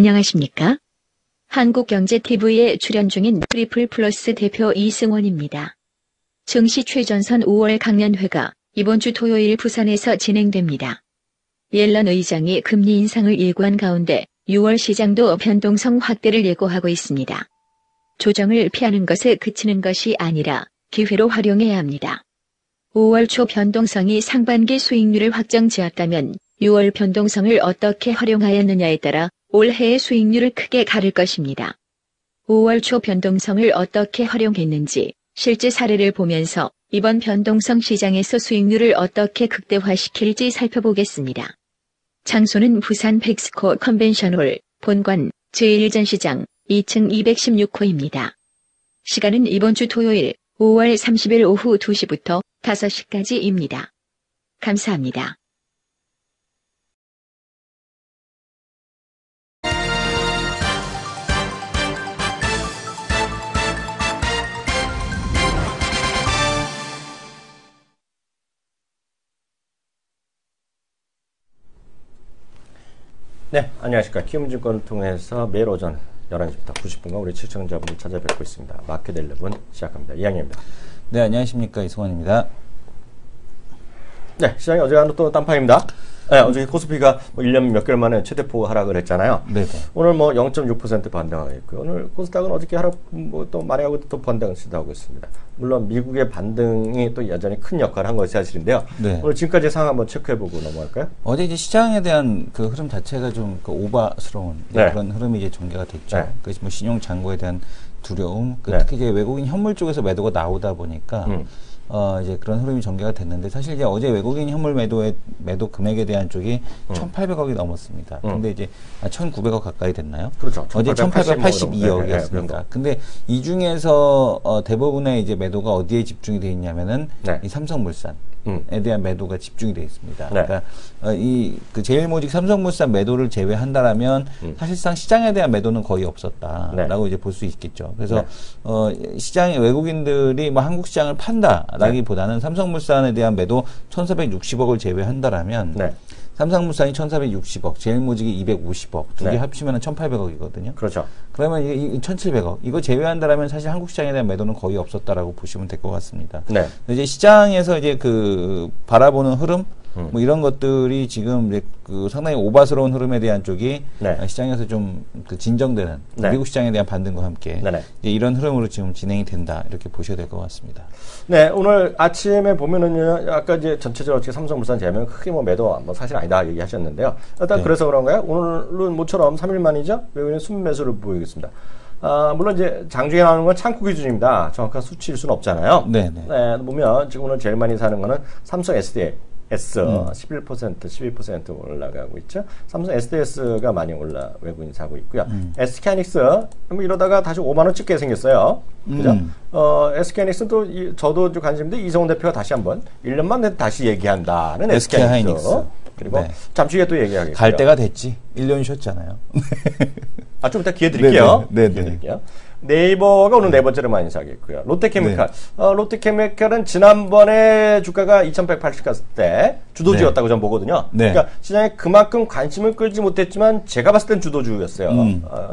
안녕하십니까? 한국경제TV에 출연 중인 트리플플러스 대표 이승원입니다. 증시 최전선 5월 강연회가 이번 주 토요일 부산에서 진행됩니다. 옐런 의장이 금리 인상을 예고한 가운데 6월 시장도 변동성 확대를 예고하고 있습니다. 조정을 피하는 것에 그치는 것이 아니라 기회로 활용해야 합니다. 5월 초 변동성이 상반기 수익률을 확정지었다면 6월 변동성을 어떻게 활용하였느냐에 따라 올해의 수익률을 크게 가를 것입니다. 5월 초 변동성을 어떻게 활용했는지 실제 사례를 보면서 이번 변동성 시장에서 수익률을 어떻게 극대화시킬지 살펴보겠습니다. 장소는 부산 팩스코 컨벤션홀, 본관, 제1전시장 2층 216호입니다. 시간은 이번 주 토요일 5월 30일 오후 2시부터 5시까지입니다. 감사합니다. 네, 안녕하십니까. 키움증권을 통해서 매일 오전 11시부터 90분간 우리 시청자분들 찾아뵙고 있습니다. 마켓 11 시작합니다. 이양입니다. 네, 안녕하십니까. 이승원입니다. 네, 시장이 어제와는 또 딴판입니다. 네, 어제 코스피가 1년 몇 개월 만에 최대폭 하락을 했잖아요. 네. 오늘 0.6% 반등하고 있고요. 오늘 코스닥은 어저께 하락 또 만회하고 또 반등을 시도하고 있습니다. 물론 미국의 반등이 또 여전히 큰 역할을 한 것이 사실인데요. 네. 오늘 지금까지 상황 한번 체크해보고 넘어갈까요? 어제 이제 시장에 대한 그 흐름 자체가 좀 오바스러운 그런 흐름이 이제 전개가 됐죠. 네. 그래서 신용 잔고에 대한 두려움, 네. 특히 이제 외국인 현물 쪽에서 매도가 나오다 보니까 이제 그런 흐름이 전개가 됐는데 사실 이제 어제 외국인 현물 매도 금액에 대한 쪽이 1,800억이 넘었습니다. 근데 이제 1,900억 가까이 됐나요? 그렇죠. 어제 1,882억이었습니다. 네. 근데 이 중에서 대부분의 이제 매도가 어디에 집중이 돼 있냐면은 네. 이 삼성물산. 에 대한 매도가 집중이 되어 있습니다. 네. 그러니까 그 제일모직 삼성물산 매도를 제외한다라면 사실상 시장에 대한 매도는 거의 없었다라고 이제 볼 수 있겠죠. 그래서 시장의 외국인들이 한국 시장을 판다라기보다는 삼성물산에 대한 매도 1,460억을 제외한다라면 삼성물산이 1,460억, 제일모직이 250억, 두 개 합치면 1,800억이거든요. 그렇죠. 그러면 이 1,700억, 이거 제외한다라면 사실 한국 시장에 대한 매도는 거의 없었다라고 보시면 될 것 같습니다. 네. 이제 시장에서 이제 그 바라보는 흐름, 이런 것들이 지금 이제 그 상당히 오바스러운 흐름에 대한 쪽이 시장에서 좀 그 진정되는 미국 시장에 대한 반등과 함께 이제 이런 흐름으로 지금 진행이 된다 이렇게 보셔야 될 것 같습니다. 네, 오늘 아침에 보면은요, 아까 이제 전체적으로 삼성물산 제외하면 크게 매도 사실 아니다 얘기하셨는데요. 일단 그래서 그런가요? 오늘은 모처럼 3일 만이죠? 외국인 순매수를 보이겠습니다. 물론 이제 장중에 나오는 건 참고 기준입니다. 정확한 수치일 수는 없잖아요. 네, 보면 지금 오늘 제일 많이 사는 거는 삼성 SDS 11%, 12% 올라가고 있죠. 삼성 SDS가 많이 외국인 사고 있고요. SK하이닉스 이러다가 다시 5만 원 찍게 생겼어요. 그죠? SK하이닉스도 저도 관심인데 이성훈 대표가 다시 한번 1년만 돼도 다시 얘기한다는 SK하이닉스. 그리고 잠시 후에 또 얘기하겠고요. 갈 때가 됐지. 1년 쉬었잖아요. 좀 이따 기회 드릴게요. 기회 드릴게요. 네이버가 오늘 네 번째로 많이 사겠고요. 롯데케미칼. 롯데케미칼은 지난번에 주가가 2,180 갔을 때 주도주였다고 저는 보거든요. 그러니까 시장에 그만큼 관심을 끌지 못했지만 제가 봤을 땐 주도주였어요.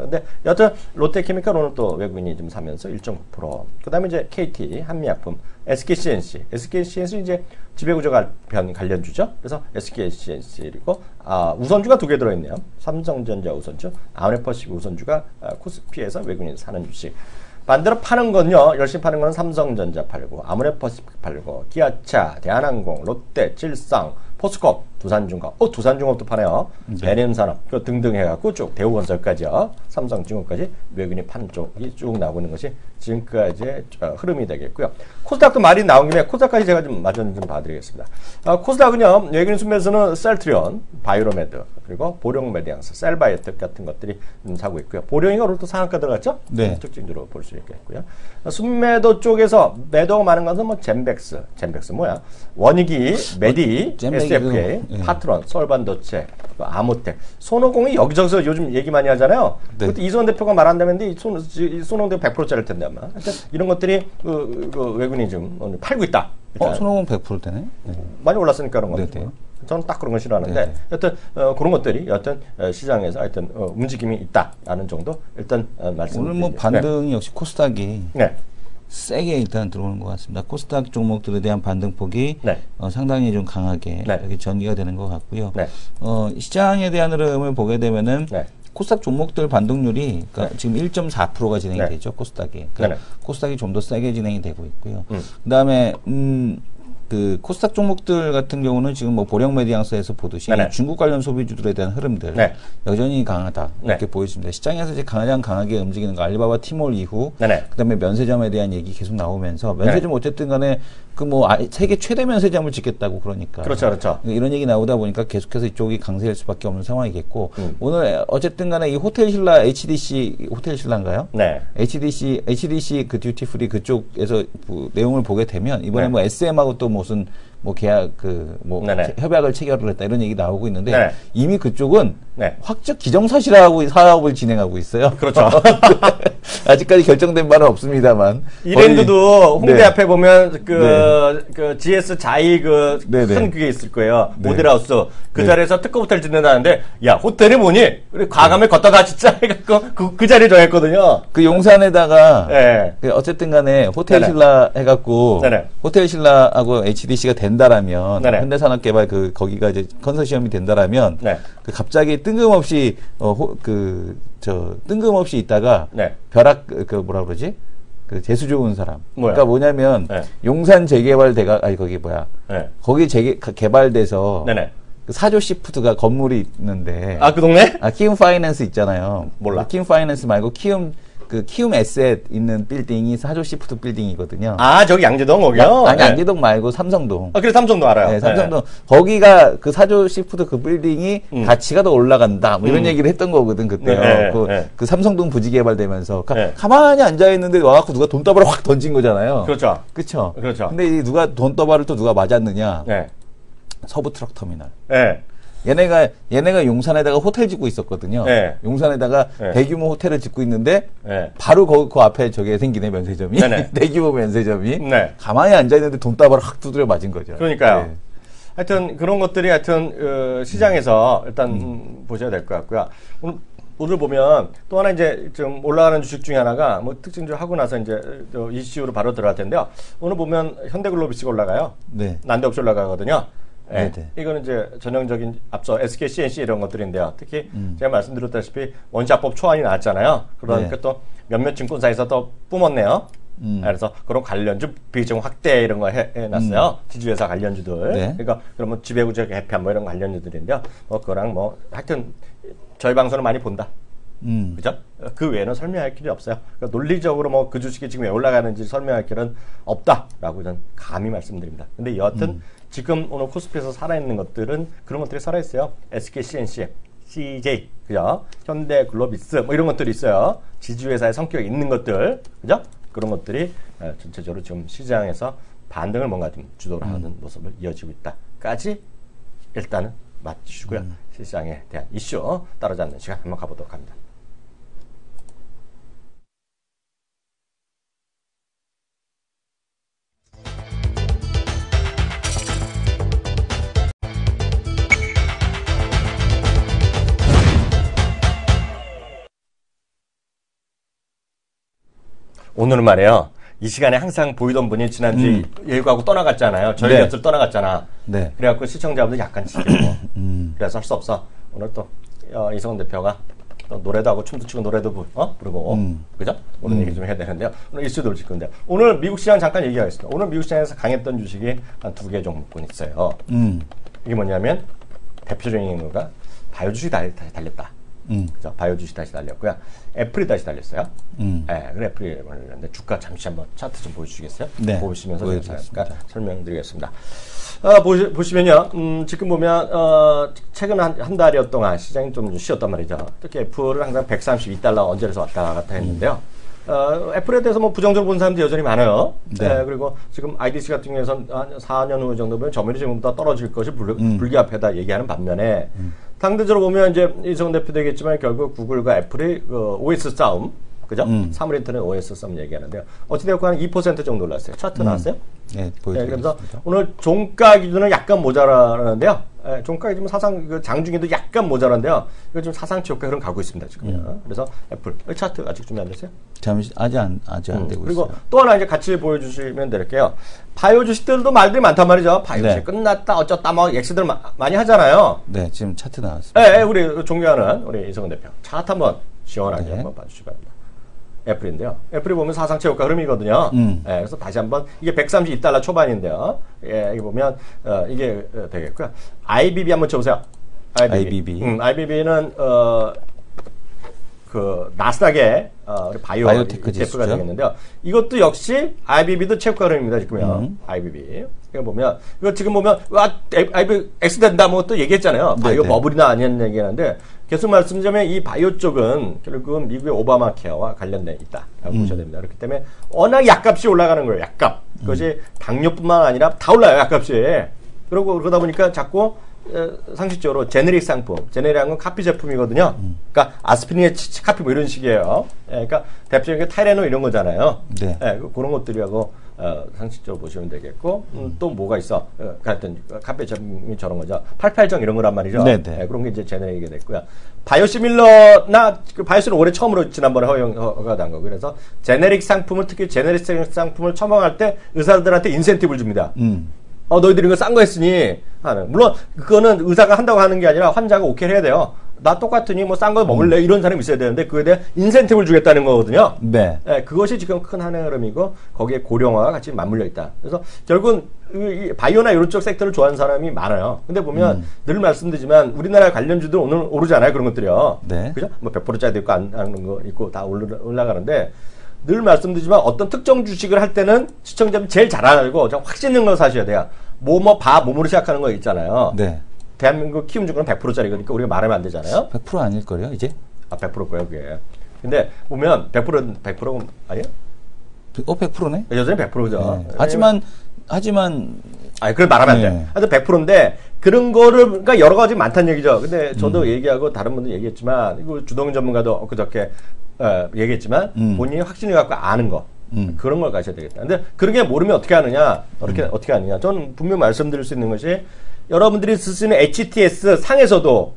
근데 여하튼 롯데케미칼 오늘 또 외국인이 좀 사면서 1.9%. 그 다음에 이제 KT, 한미약품, SKCNC. SKCNC 이제 지배구조 관련주죠. 그래서 SKCNC 그리고 우선주가 두 개 들어있네요. 삼성전자 우선주, 아웃퍼시브 우선주가 코스피에서 외국인이 사는 주식. 반대로 파는 건요, 열심히 파는 건 삼성전자 팔고, 아모레퍼시픽 팔고, 기아차, 대한항공, 롯데, 칠상, 포스코, 두산중업, 두산중업도 파네요. 베nem산업, 등등 해갖고 쭉 대우건설까지요. 삼성중업까지 외국인이 파는 쪽이 쭉 나오고 있는 것이 지금까지의 흐름이 되겠고요. 코스닥도 말이 나온 김에 코스닥까지 제가 좀 마저 좀 봐드리겠습니다. 코스닥은요, 외국인 순매수는 셀트리온, 바이오로메드, 그리고 보령메디앙스, 셀바이오텍 같은 것들이 사고 있고요. 보령이가 오늘 또 상한가 들어갔죠? 특징으로 볼 수 있겠고요. 순매도 쪽에서 매도가 많은 것은 젠백스 뭐야? 원익이, 메디, SFK, 파트론, 서울반도체, 아모텍, 손오공이 여기저기서 요즘 얘기 많이 하잖아요. 그때 이성훈 대표가 말한다는데 손오공 대표 100%짜리일 텐데 아마. 이런 것들이 외국인이 좀 팔고 있다. 손오공 100%대네. 많이 올랐으니까 그런 겁니다. 저는 딱 그런 걸 싫어하는데 여튼 그런 것들이 여튼 시장에서 하여튼 움직임이 있다라는 정도 일단 말씀드립니다. 오늘 뭐 반등 역시 코스닥이 네. 세게 일단 들어오는 것 같습니다. 코스닥 종목들에 대한 반등폭이 네. 상당히 좀 강하게 네. 이렇게 전개가 되는 것 같고요. 네. 시장에 대한 흐름을 보게 되면은 네. 코스닥 종목들 반등률이 그러니까 네. 지금 1.4%가 진행이 네. 되죠. 코스닥이. 그러니까 네. 코스닥이 좀 더 세게 진행이 되고 있고요. 그다음에 그 코스닥 종목들 같은 경우는 지금 뭐 보령 메디앙스에서 보듯이 네네. 중국 관련 소비주들에 대한 흐름들 네. 여전히 강하다 이렇게 네. 보여집니다. 시장에서 이제 가장 강하게 움직이는 거 알리바바 티몰 이후 네네. 그다음에 면세점에 대한 얘기 계속 나오면서 면세점 어쨌든 간에 그 뭐 세계 최대 면세점을 짓겠다고 그러니까 그렇죠, 그렇죠. 이런 얘기 나오다 보니까 계속해서 이쪽이 강세일 수밖에 없는 상황이겠고 오늘 어쨌든 간에 이 호텔 신라 HDC 호텔 신라인가요? 네. HDC 그 듀티프리 그쪽에서 내용을 보게 되면 이번에 네. 뭐 SM하고 또 무슨 뭐 계약 뭐 협약을 체결을 했다 이런 얘기 나오고 있는데 네네. 이미 그쪽은 네. 확정 기정사실화하고 사업을 진행하고 있어요. 그렇죠. 아직까지 결정된 바는 없습니다만 이랜드도 홍대 네. 앞에 보면 그 GS 자이 그 큰 그게 있을 거예요. 네. 모델하우스 그 자리에서 특급 호텔 짓는다는데 야 호텔이 뭐니? 우리 과감히 걷다가 진짜 해갖고 그 자리에 정했거든요. 그 용산에다가 네. 그 어쨌든/간에 호텔 네네. 신라 해갖고 네네. 호텔 신라하고 HDC가 된다라면 네네. 현대산업개발 거기가 이제 컨소시엄이 된다라면 네. 그 갑자기 뜬금없이 뜬금없이 있다가 네. 벼락 뭐라 그러지? 그 재수 좋은 사람. 뭐야? 그러니까 뭐냐면 네. 용산 재개발대가 거기 뭐야? 네. 거기 개발돼서 네네. 그 사조 시푸드가 건물이 있는데 그 동네? 키움 파이낸스 있잖아요. 몰라. 키움 파이낸스 말고 키움 에셋 있는 빌딩이 사조 시푸드 빌딩이거든요. 저기 양재동 거기요? 아니 양재동 말고 삼성동. 그래 삼성도 알아요. 네, 삼성동. 거기가 그 사조 시푸드 그 빌딩이 가치가 더 올라간다. 뭐 이런 얘기를 했던 거거든 그때요. 그 삼성동 부지 개발되면서 가만히 앉아 있는데 와갖고 누가 돈다발을 확 던진 거잖아요. 그렇죠. 그렇죠. 그렇죠. 근데 이 돈다발을 또 누가 맞았느냐? 네. 서부 트럭 터미널. 네. 얘네가 용산에다가 호텔 짓고 있었거든요. 네. 용산에다가 네. 대규모 호텔을 짓고 있는데 네. 바로 그 앞에 저게 생기네 면세점이. 네네. 대규모 면세점이. 네. 가만히 앉아 있는데 돈다발을 확 두드려 맞은 거죠. 그러니까요. 네. 하여튼 그런 것들이 하여튼 시장에서 일단 보셔야 될 것 같고요. 오늘 보면 또 하나 이제 좀 올라가는 주식 중에 하나가 뭐 특징 좀 하고 나서 이제 이슈로 바로 들어갈 텐데요. 오늘 보면 현대글로비스가 올라가요. 네. 난데없이 올라가거든요. 네. 네네. 이거는 이제 전형적인 앞서 SK, CNC 이런 것들인데요. 특히 제가 말씀드렸다시피 원자법 초안이 나왔잖아요. 그러니까 네. 또 몇몇 증권사에서 더 뿜었네요. 그래서 그런 관련주 비중 확대 이런 거 해놨어요. 지주회사 관련주들. 네. 그러니까 그러면 지배구조 개편 뭐 이런 관련주들인데요. 그거랑 하여튼 저희 방송을 많이 본다. 그죠? 그 외에는 설명할 길이 없어요. 그러니까 논리적으로 그 주식이 지금 왜 올라가는지 설명할 길은 없다라고 저는 감히 말씀드립니다. 근데 여하튼 지금 오늘 코스피에서 살아있는 것들은 그런 것들이 살아있어요. SK, CNC, CJ, 그죠? 현대글로비스 뭐 이런 것들이 있어요. 지주회사의 성격이 있는 것들, 그죠? 그런 것들이 전체적으로 지금 시장에서 반등을 뭔가 좀 주도를 하는 모습을 이어지고 있다까지 일단은 맞추시고요. 시장에 대한 이슈 따라잡는 시간 한번 가보도록 합니다. 오늘은 말이에요. 이 시간에 항상 보이던 분이 지난주에 예고하고 떠나갔잖아요. 저희 네. 곁을 떠나갔잖아. 네. 그래갖고 시청자분들 약간 지겹고 그래서 할 수 없어. 오늘 또 이성훈 대표가 또 노래도 하고 춤도 추고 노래도 부르고 그죠? 오늘 얘기 좀 해야 되는데요. 오늘 이슈도 짚을 건데요. 오늘 미국 시장 잠깐 얘기하겠습니다. 오늘 미국 시장에서 강했던 주식이 한 2개 종목군 있어요. 이게 뭐냐면 대표적인 거가 바이오 주식이 다시 달렸다. 그죠? 바이오 주식 다시 달렸고요. 애플이 다시 달렸어요. 네, 그래 애플이 달렸는데 주가 잠시 한번 차트 좀 보여주시겠어요? 네, 보시면서 제가 설명드리겠습니다. 보시면요, 지금 보면 최근 한 달여 동안 시장이 좀 쉬었단 말이죠. 특히 애플은 항상 132달러 언저리에서 왔다 갔다 했는데요. 애플에 대해서 뭐 부정적으로 본 사람들이 여전히 많아요. 네. 그리고 지금 IDC 같은 경우에는 한 4년 후 정도 보면 점유율이 지금보다 떨어질 것이 불가피하다 얘기하는 반면에 상대적으로 보면 이제 이성훈 대표 되겠지만 결국 구글과 애플이 OS 싸움, 그죠? 사물인터넷 OS 썸 얘기하는데요. 어찌되었건 한 2% 정도 올랐어요. 차트 나왔어요? 네, 그래서 오늘 종가 기준은 약간 모자라는데요. 종가 기준은 사상 장중에도 약간 모자란데요. 이거 지금 사상치 효과 흐름 가고 있습니다 지금요. 그래서 애플 차트 아직 준비 안 됐어요? 잠시 아직 안 되고 그리고 있어요. 또 하나 이제 같이 보여주시면 될게요. 바이오 주식들도 말들이 많단 말이죠. 바이오 주식 끝났다 어쩌다 뭐 엑스들 많이 하잖아요. 네, 지금 차트 나왔습니다. 네, 우리 존경하는 우리 이성훈 대표 차트 한번 시원하게 한번 봐주시기 바랍니다. 애플인데요. 애플이 보면 사상체 효과 흐름이거든요. 그래서 다시 한번 이게 132달러 초반인데요. 이게 보면 이게 되겠고요. IBB 한번 쳐보세요. IBB는 그 나스닥의 우리 바이오테크 지수가 되겠는데요. 이것도 역시 IBB도 체육과 흐름입니다. 지금요. IBB. 이거 보면 이거 지금 보면 IBB X 된다 뭐 또 얘기했잖아요. 바이오 버블이나 아니냐는 얘기하는데. 계속 말씀드리면 이 바이오 쪽은 결국은 미국의 오바마 케어와 관련돼 있다라고 보셔야 됩니다. 그렇기 때문에 워낙 약값이 올라가는 거예요. 약값. 그것이 당뇨뿐만 아니라 다 올라요. 약값이. 그러다 보니까 자꾸 상식적으로 제네릭 상품, 제네릭한 건 카피 제품이거든요. 그러니까 아스피린의 카피 뭐 이런 식이에요. 그러니까 대표적인 게 타이레놀 이런 거잖아요. 그런 것들이라고 상식적으로 보시면 되겠고 또 뭐가 있어? 하여튼 카피 제품이 저런 거죠. 88정 이런 거란 말이죠. 그런 게 이제 제네릭이 됐고요. 바이오시밀러나 바이오시밀러 올해 처음으로 지난번에 허가가 난 거고 그래서 제네릭 상품을 특히 제네릭 상품을 처방할 때 의사들한테 인센티브를 줍니다. 너희들이 이거 싼 거 했으니 하는. 물론 그거는 의사가 한다고 하는 게 아니라 환자가 오케이를 해야 돼요. 나 똑같으니 뭐 싼 거 먹을래 이런 사람이 있어야 되는데 그거에 대한 인센티브를 주겠다는 거거든요. 그것이 지금 큰 하나의 흐름이고 거기에 고령화가 같이 맞물려 있다. 그래서 결국은 이 바이오나 이런 쪽 섹터를 좋아하는 사람이 많아요. 근데 보면 늘 말씀드리지만 우리나라 관련주들 오늘 오르잖아요. 그런 것들이요. 그죠? 뭐 100%짜리도 있고 안 하는 거 있고 다 올라가는데 늘 말씀드리지만 어떤 특정 주식을 할 때는 시청자분 제일 잘 알고 확신 있는 걸 사셔야 돼요. 몸으로 시작하는 거 있잖아요. 대한민국 키움증권은 100%짜리니까 우리가 말하면 안 되잖아요. 100% 아닐걸요, 이제? 100% 거예요, 그게. 근데 보면 100%는 100%가 아니에요? 100%네? 여전히 100%죠. 하지만 그걸 말하면 안 돼. 하여튼 100%인데 그런 거를 그러니까 여러 가지 많다는 얘기죠. 근데 저도 얘기하고 다른 분들 얘기했지만 이거 주동 전문가도 그저께 얘기했지만 본인이 확신을 갖고 아는 거 그런 걸 가셔야 되겠다. 근데 그런 게 모르면 어떻게 하느냐? 어떻게 하느냐? 저는 분명 말씀드릴 수 있는 것이 여러분들이 쓰시는 HTS 상에서도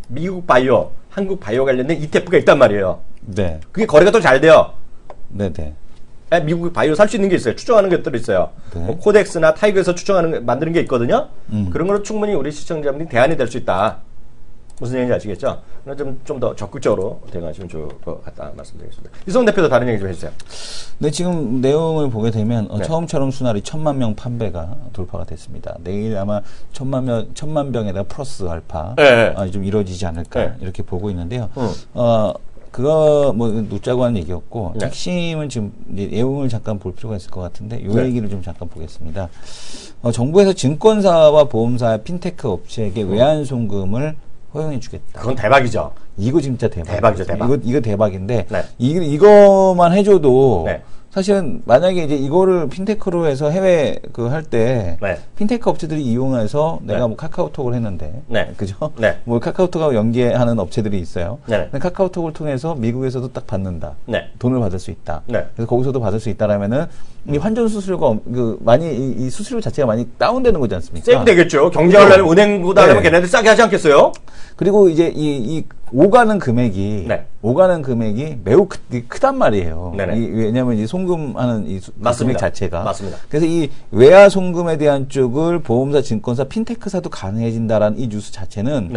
미국 바이오, 한국 바이오 관련된 ETF가 있단 말이에요. 그게 거래가 더 잘 돼요. 미국 바이오 살 수 있는 게 있어요. 추정하는 것들이 있어요. 뭐 코덱스나 타이거에서 만드는 게 있거든요. 그런 거로 충분히 우리 시청자분들이 대안이 될 수 있다. 무슨 얘기인지 아시겠죠? 좀 더 적극적으로 대응하시면 좋을 것 같다 말씀드리겠습니다. 이성훈 대표도 다른 얘기 좀 해주세요. 네, 지금 내용을 보게 되면 처음처럼 순하리 1000만 명 판매가 돌파가 됐습니다. 내일 아마 1000만 병에다 플러스 알파 좀 이루어지지 않을까 이렇게 보고 있는데요. 그거 뭐 놓자고 하는 얘기였고 핵심은 지금 내용을 잠깐 볼 필요가 있을 것 같은데 이 얘기를 좀 잠깐 보겠습니다. 정부에서 증권사와 보험사, 핀테크 업체에게 외환 송금을 허용해주겠다. 그건 대박이죠. 이거 진짜 대박이죠, 대박. 이거 대박인데 이거만 해줘도 사실은 만약에 이제 이거를 핀테크로 해서 해외 할 때 핀테크 업체들이 이용해서 내가 뭐 카카오톡을 했는데 그죠? 뭐 카카오톡하고 연계하는 업체들이 있어요. 근데 카카오톡을 통해서 미국에서도 딱 받는다. 돈을 받을 수 있다. 그래서 거기서도 받을 수 있다라면은 이 환전 수수료가 많이 이 수수료 자체가 많이 다운되는 거지 않습니까? 세이브 되겠죠. 경제하려면 은행보다 하면 걔네들 싸게 하지 않겠어요? 그리고 이제 이 오가는 금액이 매우 크단 말이에요. 왜냐하면 이 송금하는 이 금액 자체가. 맞습니다. 그래서 이 외화 송금에 대한 쪽을 보험사, 증권사, 핀테크사도 가능해진다라는 이 뉴스 자체는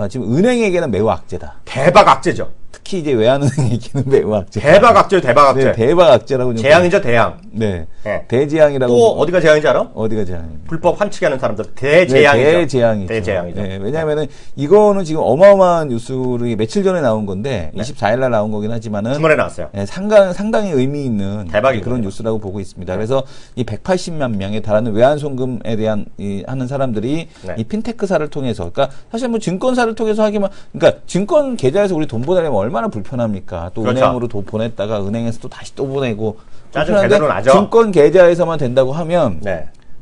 지금 은행에게는 매우 악재다. 대박 악재죠. 특히 이제 외환은행에게는 매우 악재. 대박 악재, 대박 악재. 대박 악재라고. 재앙이죠, 대양. 대재앙이라고. 또 어디가 재앙인지 알아? 어디가 재앙입니까? 불법 환치기 하는 사람들. 대재앙이죠. 대재앙이죠. 왜냐하면은 이거는 지금 어마어마한 뉴스를 며칠 전에 나온 건데 24일 날 나온 거긴 하지만은 주말에 나왔어요. 상당히 의미 있는 그런 뉴스라고 보고 있습니다. 그래서 이 180만 명에 달하는 외환 송금에 대한 하는 사람들이 이 핀테크사를 통해서, 그러니까 사실 뭐 증권사를 통해서 하기만, 그러니까 증권 계좌에서 우리 돈 보내려면 얼마나 불편합니까? 또 은행으로 돈 보냈다가 은행에서 또 다시 또 보내고. 짜증 제대로 나죠. 증권 계좌에서만 된다고 하면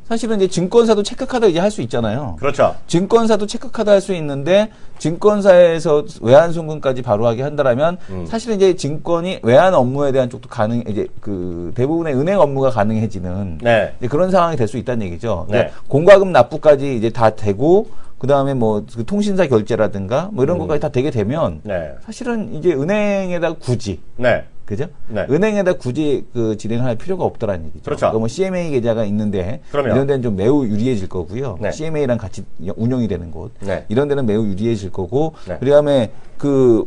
사실은 이제 증권사도 체크카드 이제 할 수 있잖아요. 그렇죠. 증권사도 체크카드 할 수 있는데 증권사에서 외환 송금까지 바로 하게 한다라면 사실은 이제 증권이 외환 업무에 대한 쪽도 이제 그 대부분의 은행 업무가 가능해지는 네. 이제 그런 상황이 될 수 있다는 얘기죠. 네. 그러니까 공과금 납부까지 이제 다 되고 그 다음에 뭐 그 통신사 결제라든가 뭐 이런 것까지 다 되게 되면 네. 사실은 이제 은행에다 굳이 네. 그죠? 네. 은행에다 굳이 그 진행할 필요가 없다라는 얘기죠. 그렇죠. 그러니까 뭐 CMA 계좌가 있는데 그럼요. 이런 데는 좀 매우 유리해질 거고요. 네. CMA랑 같이 운영이 되는 곳 네. 이런 데는 매우 유리해질 거고 네. 그다음에 그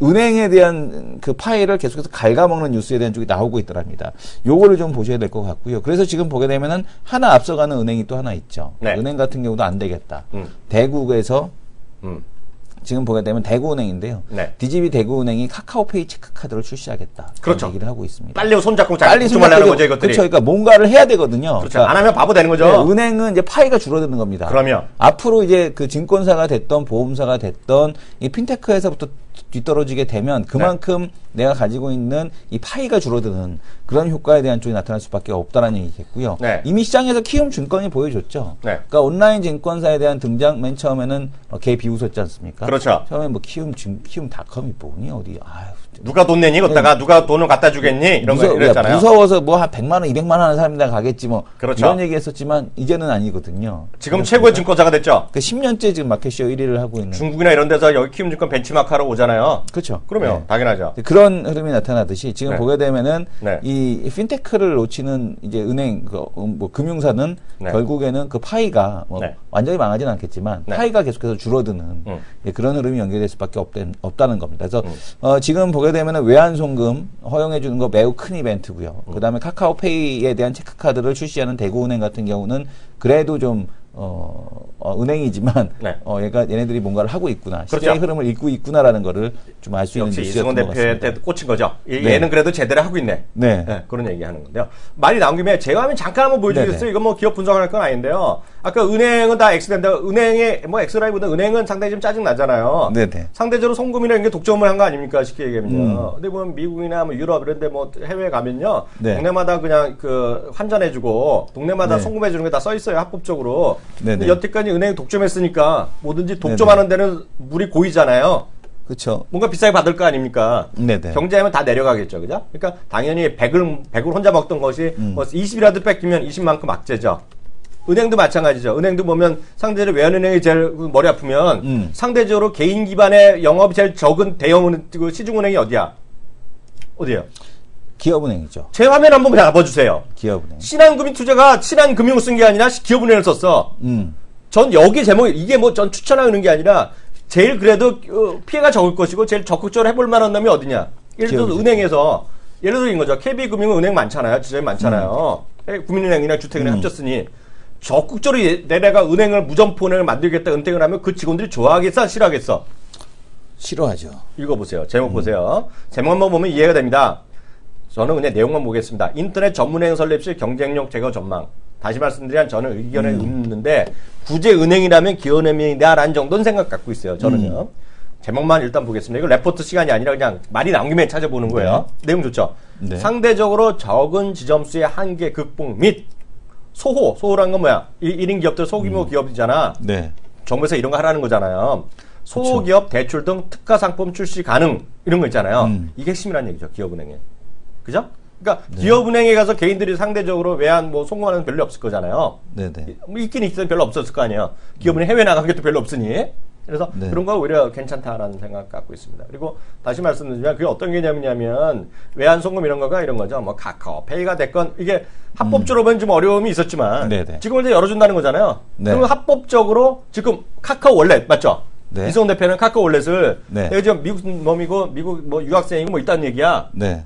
은행에 대한 그 파일을 계속해서 갉아먹는 뉴스에 대한 쪽이 나오고 있더랍니다. 요거를 좀 보셔야 될 것 같고요. 그래서 지금 보게 되면은 하나 앞서가는 은행이 또 하나 있죠. 네. 은행 같은 경우도 안 되겠다. 대구에서 지금 보게 되면 대구은행인데요. 네. DGB 대구은행이 카카오페이 체크카드를 출시하겠다. 그렇죠. 얘기를 하고 있습니다. 빨리 손잡고 빨리 손잡으려는 거죠, 이것들이. 그렇죠. 그러니까 뭔가를 해야 되거든요. 그렇죠. 그러니까 안 하면 바보 되는 거죠. 네, 은행은 이제 파이가 줄어드는 겁니다. 그러면 앞으로 이제 그 증권사가 됐던 보험사가 됐던 이 핀테크에서부터 뒤떨어지게 되면 그만큼 내가 가지고 있는 이 파이가 줄어드는 그런 효과에 대한 쪽이 나타날 수밖에 없다는 얘기겠고요. 네. 이미 시장에서 키움증권이 보여줬죠. 네. 그러니까 온라인 증권사에 대한 등장 맨 처음에는 개 비웃었지 않습니까? 그렇죠. 처음에 뭐 키움닷컴이 뭐니 어디 아유. 누가 돈 내니? 그다가 누가 돈을 갖다 주겠니? 이런 거 이랬잖아요. 무서워서 뭐 한 100만 원, 200만 원 하는 사람들 가겠지 뭐. 그렇죠. 이런 얘기 했었지만 이제는 아니거든요. 지금 최고의 증권사가 됐죠. 그 10년째 지금 마켓시어 1위를 하고 있는. 중국이나 이런 데서 여기 키움증권 벤치마크하러 오잖아요. 그렇죠. 그러면 네. 당연하죠. 그런 흐름이 나타나듯이 지금 네. 보게 되면은 네. 이 핀테크를 놓치는 이제 은행 뭐 금융사는 네. 결국에는 그 파이가 뭐 네. 완전히 망하지는 않겠지만 네. 파이가 계속해서 줄어드는 그런 흐름이 연결될 수밖에 없다는 겁니다. 그래서 지금 보게 되면은 외환송금 허용해 주는 거 매우 큰 이벤트고요. 그다음에 카카오페이에 대한 체크카드를 출시하는 대구은행 같은 경우는 그래도 좀 은행이지만 네. 얘네들이 뭔가를 하고 있구나. 그렇죠. 시장의 흐름을 읽고 있구나라는 거를 좀 알 수 있는 역시 뉴스였던 이승원 것 같습니다. 대표한테 꽂힌 거죠. 네. 얘는 그래도 제대로 하고 있네. 네. 네, 그런 얘기 하는 건데요. 말이 나온 김에 제가 하면 잠깐 한번 보여주겠어요. 네네. 이건 뭐 기업 분석할 건 아닌데요. 아까 은행은 다 X된다. 은행에, 뭐 X라기보다 은행은 상당히 좀 짜증 나잖아요. 네네. 상대적으로 송금이라는 게 독점을 한 거 아닙니까? 쉽게 얘기하면요. 근데 보면 미국이나 뭐 유럽 이런 데 뭐 해외에 가면요. 네. 동네마다 그냥 그 환전해주고 동네마다 네. 송금해주는 게 다 써 있어요. 합법적으로. 네네. 근데 여태까지 은행이 독점했으니까 뭐든지 독점하는 데는 물이 고이잖아요. 그렇죠. 뭔가 비싸게 받을 거 아닙니까? 네네. 경제하면 다 내려가겠죠, 그죠? 그러니까 당연히 100을 혼자 먹던 것이 뭐 20이라도 뺏기면 20만큼 악재죠. 은행도 마찬가지죠. 은행도 보면 상대적으로 외환은행이 제일 머리 아프면 상대적으로 개인 기반의 영업이 제일 적은 대형 시중은행이 어디야? 어디예요? 기업은행이죠. 제 화면 한번 잡아주세요. 기업은행. 신한금융투자가 신한금융을 쓴 게 아니라 기업은행을 썼어. 전 여기 제목 이게 뭐 전 추천하는 게 아니라 제일 그래도 피해가 적을 것이고 제일 적극적으로 해볼 만한 놈이 어디냐? 예를 들어서 은행에서 예를 들어 이런 거죠. KB금융은 은행 많잖아요. 지점이 많잖아요. 국민은행이나 주택은행 합쳤으니 적극적으로 내가 은행을 무점포은행을 만들겠다 은퇴를 하면 그 직원들이 좋아하겠어? 싫어하겠어? 싫어하죠. 읽어보세요. 제목 보세요. 제목만 보면 이해가 됩니다. 저는 그냥 내용만 보겠습니다. 인터넷 전문은행 설립 시 경쟁력 제거 전망. 다시 말씀드리면 저는 의견을 묻는데 굳이 은행이라면 기업은행이다라는 정도는 생각 갖고 있어요. 저는요. 제목만 일단 보겠습니다. 이거 레포트 시간이 아니라 그냥 말이 나온 김에 찾아보는 거예요. 네. 내용 좋죠. 네. 상대적으로 적은 지점수의 한계 극복 및 소호란 건 뭐야? 1인 기업들 소규모 기업이잖아. 네. 정부에서 이런 거 하라는 거잖아요. 소기업 대출 등 특화 상품 출시 가능 이런 거 있잖아요. 이게 핵심이라는 얘기죠. 기업은행에. 그죠? 그러니까 네. 기업은행에 가서 개인들이 상대적으로 외환 뭐 송금하는 별로 없을 거잖아요. 네네. 뭐 있긴 있어도 별로 없었을 거 아니에요. 기업은행 해외 나간 게 또 별로 없으니. 그래서 네. 그런 거 오히려 괜찮다라는 생각 갖고 있습니다. 그리고 다시 말씀드리면 그게 어떤 개념이냐면 외환 송금 이런 거가 이런 거죠. 뭐 카카오페이가 됐건 이게 합법적으로 보면 좀 어려움이 있었지만 지금 이제 열어준다는 거잖아요. 네. 그러면 합법적으로 지금 카카오 월렛 맞죠? 네. 이승원 대표는 카카오 월렛을 내가 지금 미국 놈이고 미국 뭐 유학생이고 뭐 있다는 얘기야. 네.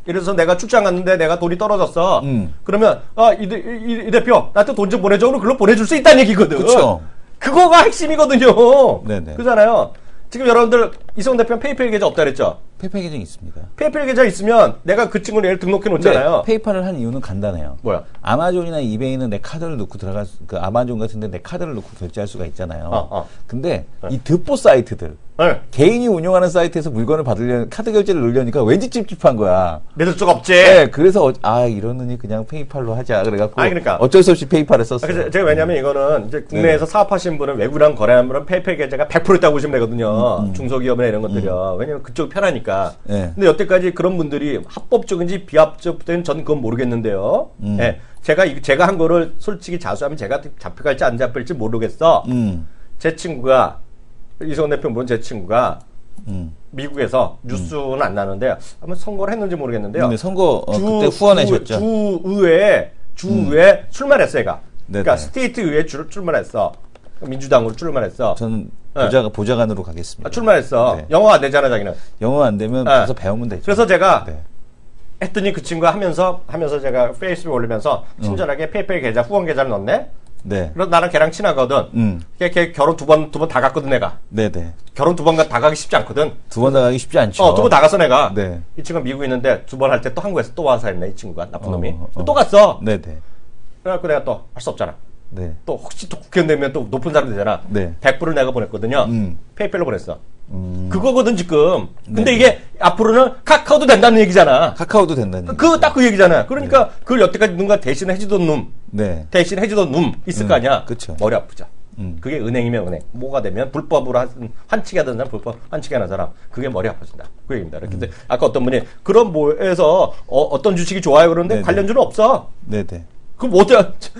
예를 들어서 내가 출장 갔는데 내가 돈이 떨어졌어. 그러면 이 대표 나한테 돈 좀 보내줘. 그럼 그걸 보내줄 수 있다는 얘기거든. 그쵸. 그거가 핵심이거든요. 네네. 그잖아요. 지금 여러분들 이성훈 대표는 페이팔 계좌 없다 그랬죠? 페이팔 계정 있습니다. 페이팔 계좌 있으면 내가 그 친구를 얘를 등록해 놓잖아요. 페이팔을 한 이유는 간단해요. 뭐야? 아마존이나 이베이는 내 카드를 넣고 들어갈 그 아마존 같은데 내 카드를 넣고 결제할 수가 있잖아요. 근데 이 득보 사이트들 개인이 운영하는 사이트에서 물건을 받으려면 카드 결제를 넣으려니까 왠지 찝찝한 거야. 믿을 수가 없지. 네, 그래서 이러느니 그냥 페이팔로 하자 그래갖고 그러니까 어쩔 수 없이 페이팔을 썼어요. 제가 왜냐면 이거는 이제 국내에서 사업하시는 분은 외국이랑 거래하는 분은 페이팔 계좌가 100% 있다고 보시면 되거든요. 중소기업이나 이런 것들이요. 왜냐면 그쪽 편하니까. 근데 여태까지 그런 분들이 합법적인지 비합법적인지 저는 그건 모르겠는데요. 네, 제가 한 거를 솔직히 자수하면 제가 잡혀갈지 안 잡힐지 모르겠어. 제 친구가 이성훈 대표 물론 제 친구가 미국에서 뉴스는 안 나는데 아마 선거를 했는지 모르겠는데요. 네, 선거 그때 후원해줬죠. 주의회 출마했어 얘가. 그러니까 스테이트 의회 출마했어. 민주당으로 출마했어. 저는 보좌관으로 가겠습니다. 출마했어. 네. 영어 안 되잖아 자기는. 영어 안 되면 가서 배우면 되죠. 그래서 제가 했더니 그 친구가 하면서 제가 페이스북에 올리면서 친절하게 페이팔 계좌 후원 계좌를 넣었네. 네. 그래서 나랑 걔랑 친하거든. 걔 결혼 두 번 다 갔거든 내가. 네네. 결혼 두 번 다 가기 쉽지 않거든. 두 번 다 가기 쉽지 않죠. 두 번 다 갔어 내가. 네. 이 친구가 미국에 있는데 두 번 할 때 또 한국에서 또 와서 했네 이 친구가 나쁜 놈이. 또 갔어. 네네. 그래갖고 내가 또 할 수 없잖아. 네. 또 혹시 또 국회의원 되면 또 높은 사람 되잖아. 네. 100불을 내가 보냈거든요. 페이팔로 보냈어. 그거거든 지금. 근데 네. 이게 앞으로는 카카오도 된다는 얘기잖아. 카카오도 된다는 얘기. 딱 그 얘기잖아. 그러니까 그걸 여태까지 누군가 대신 해주던 놈, 대신 해주던 놈 있을 거 아니야. 그쵸. 머리 아프죠. 그게 은행이면 은행, 뭐가 되면 불법으로 환치기 하던 사람, 불법 환치기 하는 사람, 그게 머리 아파진다. 그 얘기입니다. 근데 아까 어떤 분이 그런 뭐에서 어떤 주식이 좋아요 그러는데 네네. 관련주는 없어. 네네. 그럼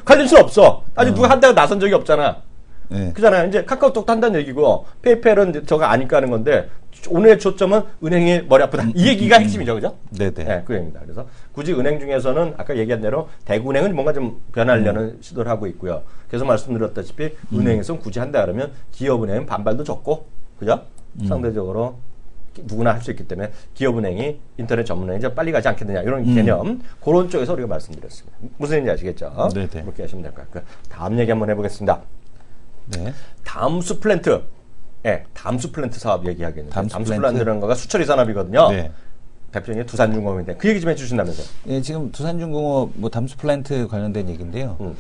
관련주는 없어. 아직 누가 한다고 나선 적이 없잖아. 네. 그잖아요. 이제 카카오톡도 한다는 얘기고 페이팔은 저가 아니까 하는 건데 오늘의 초점은 은행이 머리 아프다. 이 얘기가 핵심이죠, 그죠? 네네. 네, 그 얘기입니다. 그래서 굳이 은행 중에서는 아까 얘기한 대로 대구은행은 뭔가 좀 변하려는 시도를 하고 있고요. 그래서 말씀드렸다시피 은행에서 굳이 한다 그러면 기업은행은 반발도 적고, 그죠? 상대적으로 누구나 할 수 있기 때문에 기업은행이 인터넷 전문은행이 빨리 가지 않겠느냐 이런 개념 그런 쪽에서 우리가 말씀드렸습니다. 무슨 얘기인지 아시겠죠? 네네. 그렇게 하시면 될 것 같고요. 다음 얘기 한번 해보겠습니다. 네. 담수 플랜트. 네, 담수 플랜트 사업 얘기하겠는데 담수 플랜트? 플랜트라는 거가 수처리 산업이거든요. 네. 대표님이 두산중공업인데 그 얘기 좀 해주신다면서요? 예, 지금 두산중공업 담수 플랜트 관련된 얘기인데요.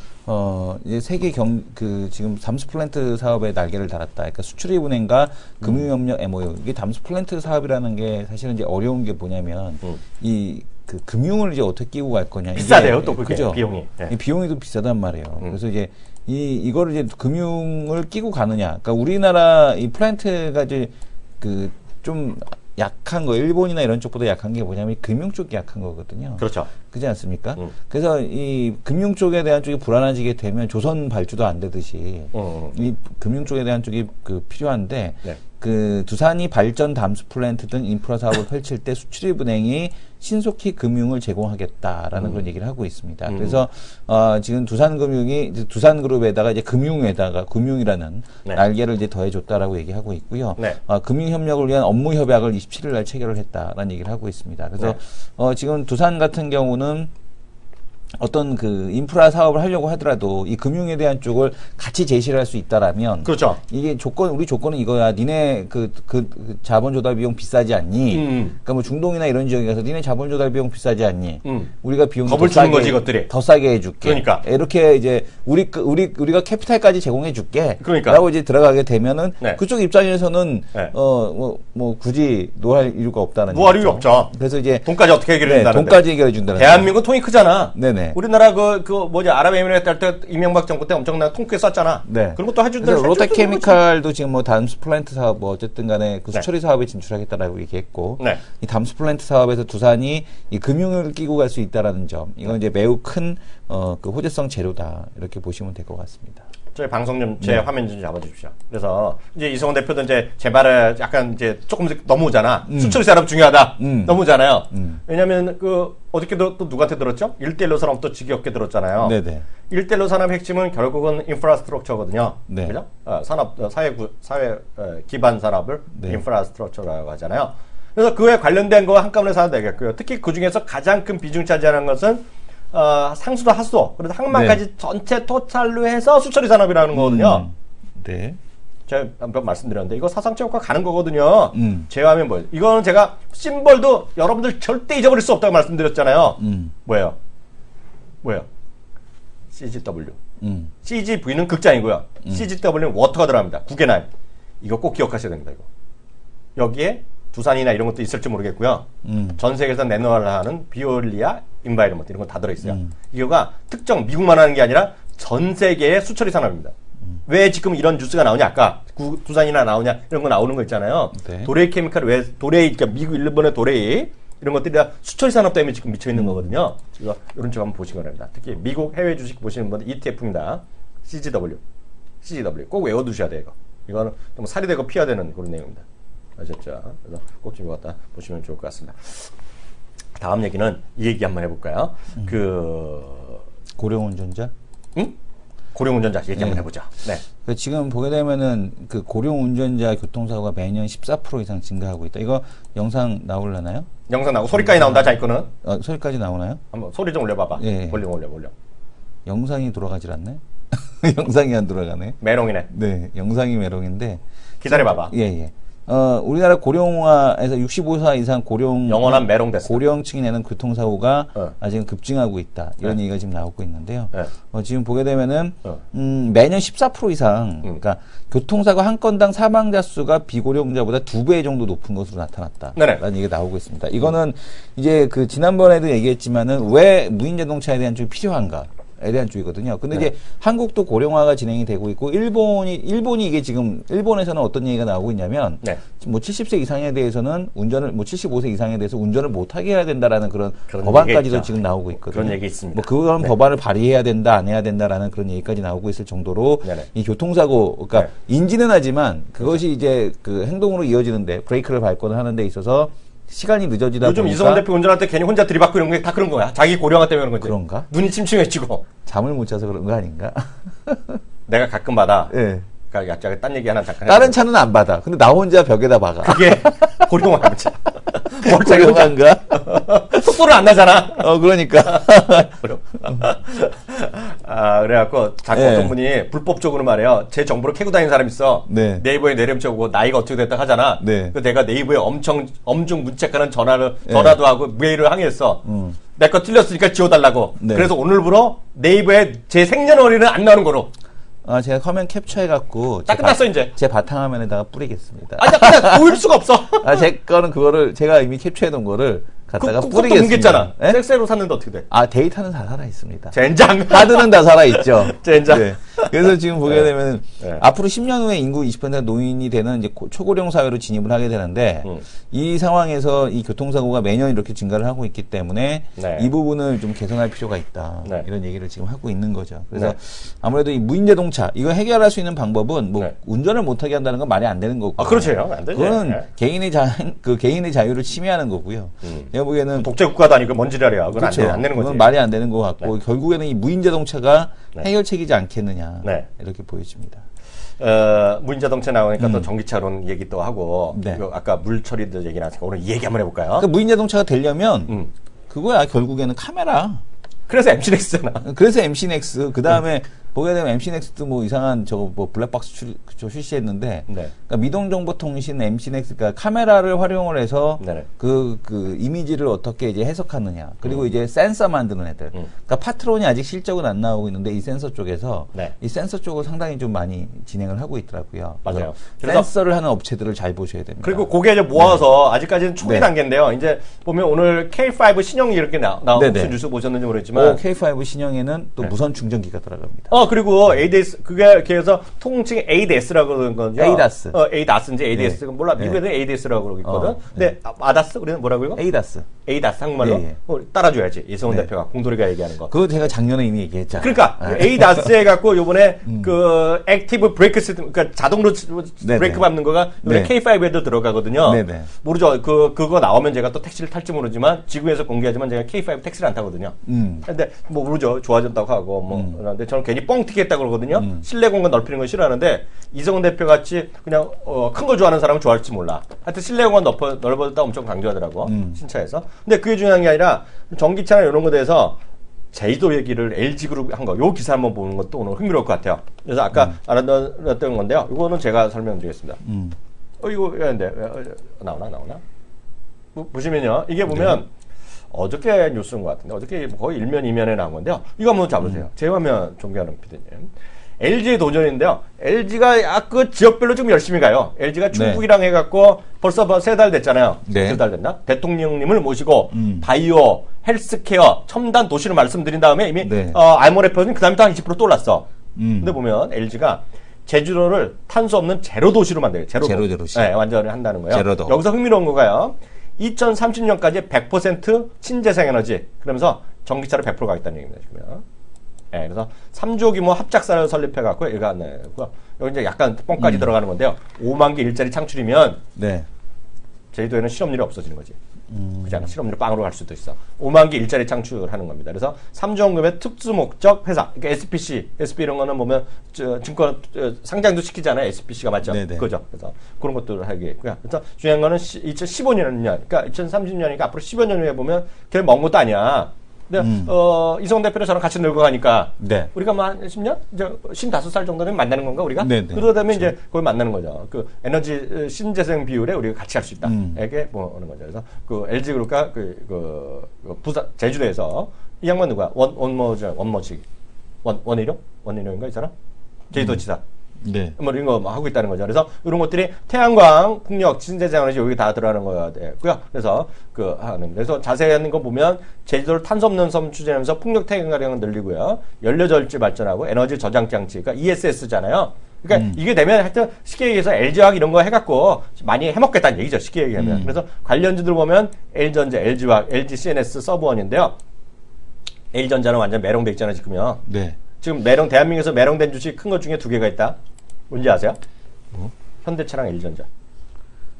이제 세계 지금 담수 플랜트 사업에 날개를 달았다. 그러니까 수출입은행과 금융협력 MOU. 이게 담수 플랜트 사업이라는 게 사실은 이제 어려운 게 뭐냐면 그 금융을 이제 어떻게 끼고 갈 거냐. 비싸대요, 또 그게 그죠? 비용이. 네. 비용이 또 비싸단 말이에요. 그래서 이제 이거를 이제 금융을 끼고 가느냐. 그러니까 우리나라 이 플랜트가 이제 좀 약한 거, 일본이나 이런 쪽보다 약한 게 뭐냐면 금융 쪽이 약한 거거든요. 그렇죠. 그렇지 않습니까? 그래서 이 금융 쪽에 대한 쪽이 불안해지게 되면 조선 발주도 안 되듯이 이 금융 쪽에 대한 쪽이 필요한데 네. 그 두산이 발전 담수 플랜트 등 인프라 사업을 펼칠 때 수출입은행이 신속히 금융을 제공하겠다라는 그런 얘기를 하고 있습니다. 그래서 지금 두산금융이 두산그룹에다가 이제 금융이라는 네. 날개를 이제 더해줬다라고 얘기하고 있고요. 네. 금융 협력을 위한 업무 협약을 27일 날 체결을 했다라는 얘기를 하고 있습니다. 그래서 지금 두산 같은 경우는 어떤 그 인프라 사업을 하려고 하더라도 이 금융에 대한 쪽을 같이 제시를 할 수 있다라면 그렇죠. 이게 우리 조건은 이거야. 니네 그 자본 조달 비용 비싸지 않니? 그러니까 뭐 중동이나 이런 지역에 가서 니네 자본 조달 비용 비싸지 않니? 우리가 비용 겁을 주는 거지 이것들이. 더 싸게 해줄게. 그러니까 이렇게 이제 우리가 캐피탈까지 제공해줄게. 그러니까. 라고 이제 들어가게 되면은 네. 그쪽 입장에서는 네. 뭐 굳이 노할 이유가 없다는. 뭐 할 이유 없죠. 그래서 이제 돈까지 어떻게 해결해 준다는데. 돈까지 해결해 준다는. 대한민국 통이 크잖아. 네네. 우리나라 아랍에미레이트 할 때 이명박 정부 때 엄청난 통크에 썼잖아. 네. 그런 것도 해준다. 롯데케미칼도 지금 뭐 담수 플랜트 사업 뭐 어쨌든 간에 그 수처리 네. 사업에 진출하겠다라고 얘기했고 네. 이 담수 플랜트 사업에서 두산이 이 금융을 끼고 갈 수 있다라는 점 이건 이제 매우 큰 그 호재성 재료다 이렇게 보시면 될 것 같습니다. 저희 방송 좀 제 화면 좀 잡아주십시오. 그래서 이제 이성훈 대표도 이제 제 말에 약간 이제 조금씩 넘어오잖아. 수처리 산업 중요하다. 넘어오잖아요. 왜냐하면 어저께도 또 누구한테 들었죠? 1대1로 산업 또 지겹게 들었잖아요. 네네. 1대1로 산업의 핵심은 결국은 인프라스트럭처거든요. 네. 그죠? 사회 기반 산업을 네. 인프라스트럭처라고 하잖아요. 그래서 그에 관련된 거 한꺼번에 사도 되겠고요. 특히 그 중에서 가장 큰 비중 차지하는 것은 상수도 하수도, 그래서 항만까지 전체 토탈로 해서 수처리 산업이라는 거거든요. 네. 제가 한번 말씀드렸는데 이거 사상체육과 가는 거거든요. 제외하면 뭐예요? 이거는 제가 심벌도 여러분들 절대 잊어버릴 수 없다고 말씀드렸잖아요. 뭐예요? CGW. CGV는 극장이고요. CGW는 워터가 들어갑니다. 국외나임. 이거 꼭 기억하셔야 됩니다. 이거. 여기에 두산이나 이런 것도 있을지 모르겠고요. 전 세계에서 내놓으라는 비올리아, 인바이러먼트 이런 거 다 들어있어요. 이거가 특정 미국만 하는 게 아니라 전 세계의 수처리 산업입니다. 왜 지금 이런 뉴스가 나오냐? 아까 두산이나 나오냐? 이런 거 나오는 거 있잖아요. 네. 도레이 케미칼 왜 도레이, 그러니까 미국, 일본의 도레이 이런 것들이 다 수처리 산업 때문에 지금 미쳐 있는 거거든요. 이거 이런 쪽 한번 보시기 바랍니다. 특히 미국 해외 주식 보시는 분들 ETF입니다. CGW 꼭 외워두셔야 돼요. 이거는 좀 살이 되고 피해야 되는 그런 내용입니다. 아셨죠? 그래서 꼭 좀 갖다 보시면 좋을 것 같습니다. 다음 얘기는 이 얘기 한번 해볼까요? 고령운전자? 응? 고령운전자 얘기 한번 해보죠. 네. 지금 보게 되면은 그 고령운전자 교통사고가 매년 14% 이상 증가하고 있다. 이거 영상 나올라나요? 영상 나오고 소리까지 나온다. 자기 거는. 소리까지 나오나요? 한번 소리 좀 올려봐봐. 예. 올려. 영상이 돌아가질 않네. 영상이 안 돌아가네. 메롱이네. 네, 영상이 메롱인데. 기다려봐봐. 예. 우리나라 고령화에서 65세 이상 영원한 메롱 됐어. 고령층이 내는 교통사고가 지금 급증하고 있다. 이런 얘기가 지금 나오고 있는데요. 지금 보게 되면은, 매년 14% 이상, 그러니까 교통사고 한 건당 사망자 수가 비고령자보다 2배 정도 높은 것으로 나타났다. 라는 얘기가 나오고 있습니다. 이거는 이제 지난번에도 얘기했지만은 왜 무인자동차에 대한 쪽이 필요한가? 에 대한 쪽이거든요. 근데 이제 한국도 고령화가 진행이 되고 있고 일본이 이게 지금 일본에서는 어떤 얘기가 나오고 있냐면 뭐 70세 이상에 대해서는 운전을 75세 이상에 대해서 운전을 못하게 해야 된다라는 그런 법안까지도 지금 나오고 있거든요. 그런 얘기 있습니다. 뭐 그런 법안을 발의해야 된다, 안 해야 된다라는 그런 얘기까지 나오고 있을 정도로 이 교통사고, 그러니까 인지는 하지만 그것이 이제 그 행동으로 이어지는데 브레이크를 밟거나 하는 데 있어서 시간이 늦어지다 요즘 보니까 이성훈 대표 운전할 때 괜히 혼자 들이받고 이런 게 다 그런 거야. 자기 고령화 때문에 그런 거지. 그런가? 눈이 침침해지고. 잠을 못 자서 그런 거 아닌가? 내가 가끔 받아. 예. 그러니까 약간 딴 얘기 하나 잠깐 다른 차는 안 받아. 근데 나 혼자 벽에다 박아. 그게 고령화 문제. 고령화인가? 속도를 안 나잖아. 그러니까. 그래갖고 자꾸 어떤 분이 불법적으로 말해요. 제 정보를 캐고 다니는 사람이 있어. 네이버에 내림쳐보고 나이가 어떻게 됐다 하잖아. 그 내가 네이버에 엄청 엄중 문책하는 전화도 하고 메일을 항의했어. 내 거 틀렸으니까 지워달라고. 그래서 오늘부로 네이버에 제 생년월일은 안 나오는 거로. 제가 화면 캡처해갖고. 딱 끝났어, 이제. 제 바탕화면에다가 뿌리겠습니다. 나 보일 수가 없어. 제 거는 그거를, 제가 이미 캡처해놓은 거를 갖다가 뿌리겠습니다. 옮겼잖아. 섹스로 샀는데 어떻게 돼? 데이터는 다 살아있습니다. 젠장. 하드는 다 살아있죠. 젠장. 네. 그래서 지금 보게 되면, 앞으로 10년 후에 인구 20%가 노인이 되는 이제 초고령 사회로 진입을 하게 되는데, 이 상황에서 이 교통사고가 매년 이렇게 증가를 하고 있기 때문에, 이 부분을 좀 개선할 필요가 있다. 이런 얘기를 지금 하고 있는 거죠. 그래서 아무래도 이 무인자동차, 이거 해결할 수 있는 방법은 뭐, 운전을 못하게 한다는 건 말이 안 되는 거고. 그렇죠. 안 되죠. 그거는 개인의 자유를 침해하는 거고요. 내가 보기에는. 독재국가도 아니고 뭔 지랄이야. 그건 그렇죠. 안 되는 거지. 그건 말이 안 되는 것 같고, 결국에는 이 무인자동차가 해결책이지 않겠느냐. 이렇게 보여집니다. 무인자동차 나오니까 또 전기차론 얘기 또 하고, 아까 물처리도 얘기 나왔으니까 오늘 이 얘기 한번 해볼까요? 그러니까 무인자동차가 되려면, 그거야, 결국에는 카메라. 그래서 MC넥스잖아. 그래서 MC넥스. 그 다음에 보게 되면 MC넥스도 뭐 이상한 블랙박스 출시했는데, 그러니까 미동정보통신 MC넥스, 그러니까 카메라를 활용을 해서 그 이미지를 어떻게 이제 해석하느냐. 그리고 이제 센서 만드는 애들. 그러니까 파트론이 아직 실적은 안 나오고 있는데 이 센서 쪽에서 이 센서 쪽을 상당히 좀 많이 진행을 하고 있더라고요. 맞아요. 그래서 센서를 하는 업체들을 잘 보셔야 됩니다. 그리고 그게 이제 모아서 아직까지는 초기 단계인데요. 이제 보면 오늘 K5 신형이 이렇게 나온 뉴스 보셨는지 모르겠지만 K5 신형에는 또 무선 충전기가 들어갑니다. 그리고 ADS, 그게 그래서 통칭 ADS라고 그러는 거죠. ADAS. ADAS인지 ADS. 몰라. 미국에는 ADS라고 그러고 있거든. 근데 ADAS? 우리는 뭐라고 이거? ADAS. ADAS 한국말로? 따라줘야지. 이성훈 대표가 공돌이가 얘기하는 거. 그거 제가 작년에 이미 얘기했잖아요. 그러니까 ADAS 해갖고 요번에 그 액티브 브레이크 시스템, 그러니까 자동으로 브레이크 밟는 거가 요번에 K5에도 들어가거든요. 모르죠. 그거 나오면 제가 또 택시를 탈지 모르지만 지구에서 공개하지만 제가 K5 택시를 안 타거든요. 근데 뭐 모르죠. 좋아졌다고 하고 그런데 저는 괜히 뻥 튀겠다 그러거든요. 실내 공간 넓히는 건 싫어하는데 이성훈 대표 같이 그냥 큰 거 좋아하는 사람은 좋아할지 몰라. 하여튼 실내 공간 넓어졌다 엄청 강조하더라고. 신차에서. 근데 그게 중요한 게 아니라 전기차나 이런 거에 대해서 제주도 얘기를 LG그룹 한 거, 요 기사 한번 보는 것도 오늘 흥미로울 것 같아요. 그래서 아까 알아들었던 건데요. 이거는 제가 설명드리겠습니다. 이거 근데 나오나? 보시면요. 이게 보면 어저께 뉴스인 것 같은데 어저께 거의 1면 2면에 나온 건데요. 이거 한번 잡으세요. 제 화면 존경하는 PD님. LG의 도전인데요. LG가 그 지역별로 좀 열심히 가요. LG가 중국이랑 해갖고 벌써 3달 됐잖아요. 3달 됐나? 대통령님을 모시고 바이오, 헬스케어, 첨단 도시를 말씀드린 다음에 이미 알모레퍼는 그 다음에 또 한 20% 올랐어. 근데 보면 LG가 제주도를 탄소 없는 제로 도시로 만들어요. 제로 도시. 네, 완전히 한다는 거예요. 제로도. 여기서 흥미로운 거가요. 2030년까지 100% 신재생 에너지. 그러면서 전기차를 100% 가겠다는 얘기입니다. 지금. 네, 그래서 3조 규모 합작사를 설립해갖고 여기가 안 나고요. 여기 이제 약간 뻥까지 들어가는 건데요. 5만 개 일자리 창출이면 제주도에는 실업률이 없어지는 거지. 그잖아. 실업률 빵으로 갈 수도 있어. 5만 개 일자리 창출하는 겁니다. 그래서 3조 원금의 특수 목적 회사, 그러니까 SPC, SP 이런 거는 보면 증권 상장도 시키잖아요. SPC가 맞죠? 그죠? 그래서 그런 것들을 하겠고요. 그래서 중요한 거는 2015년, 그러니까 2030년이니까 앞으로 15년 후에 보면 그게 먼 것도 아니야. 근데 이성 대표랑 저랑 같이 늙어가니까 우리가 뭐 한 10년? 이제 55살 정도는 만나는 건가 우리가? 그러다 보면 이제 거기 만나는 거죠. 그 에너지 신재생 비율에 우리가 같이 할 수 있다. 이게 뭐 하는 거죠. 그래서 그 LG그룹과 그 부산 제주도에서 이 양반 누가 원희룡인가 이 사람? 제주도지사. 뭐 이런 거 하고 있다는 거죠. 그래서 이런 것들이 태양광, 풍력, 신재생 에너지 여기 다 들어가는 거야 되고요. 그래서 그래서 자세한 거 보면 제주도를 탄소 없는 섬 추진하면서 풍력 태양광을 늘리고요. 연료 절지 발전하고 에너지 저장 장치, 그러니까 ESS잖아요. 그러니까 이게 되면 하여튼 쉽게 얘기해서 LG화학 이런 거 해갖고 많이 해먹겠다는 얘기죠. 쉽게 얘기하면. 그래서 관련주들 보면 LG전자, LG화학, LG CNS, 서브원인데요. L전자는 완전 매롱돼 있잖아요, 지금요. 지금 대한민국에서 매롱된 주식 큰 것 중에 2개가 있다. 뭔지 아세요? 현대차랑 L전자.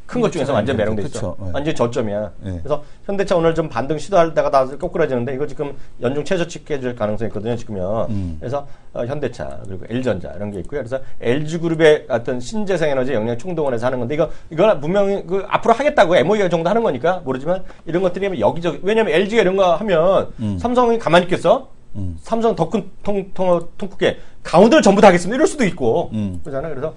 큰 것 중에서 완전 매롱돼 있어. 완전 저점이야. 그래서 현대차 오늘 좀 반등 시도하다가 나서 꼬꾸라지는데 이거 지금 연중 최저치 깨질 가능성이 있거든요, 지금요. 그래서 현대차 그리고 L전자 이런 게 있고요. 그래서 LG그룹의 어떤 신재생 에너지 역량 총동원해서 하는 건데 이거는 분명히 앞으로 하겠다고 MOU 정도 하는 거니까 모르지만 이런 것들이 여기저기 왜냐면 LG가 이런 거 하면 삼성이 가만히 있겠어? 삼성 더 큰 통크게 강원도를 전부 다 하겠습니다. 이럴 수도 있고. 그러잖아요. 그래서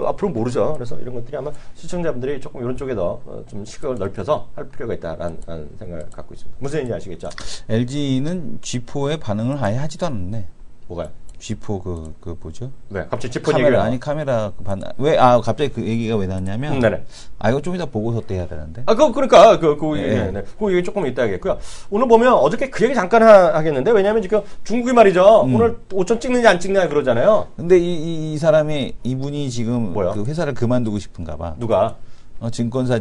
앞으로 모르죠. 그래서 이런 것들이 아마 시청자분들이 조금 이런 쪽에 더 좀 시각을 넓혀서 할 필요가 있다라는 생각을 갖고 있습니다. 무슨 얘기인지 아시겠죠? LG는 G4에 반응을 아예 하지도 않았네. 뭐가요? G4 뭐죠? 네, 갑자기 G4 얘기가 아니 카메라 갑자기 그 얘기가 왜 나왔냐면 이거 좀 이따 보고서 때 해야 되는데. 그러니까 그 얘기 조금 이따 하겠고요. 오늘 보면 어저께 그 얘기 잠깐 하겠는데 왜냐면 지금 중국이 말이죠. 오늘 5천 찍느냐 안 찍느냐 그러잖아요. 근데 이 사람이 이분이 지금 그 회사를 그만두고 싶은가 봐. 누가? 증권사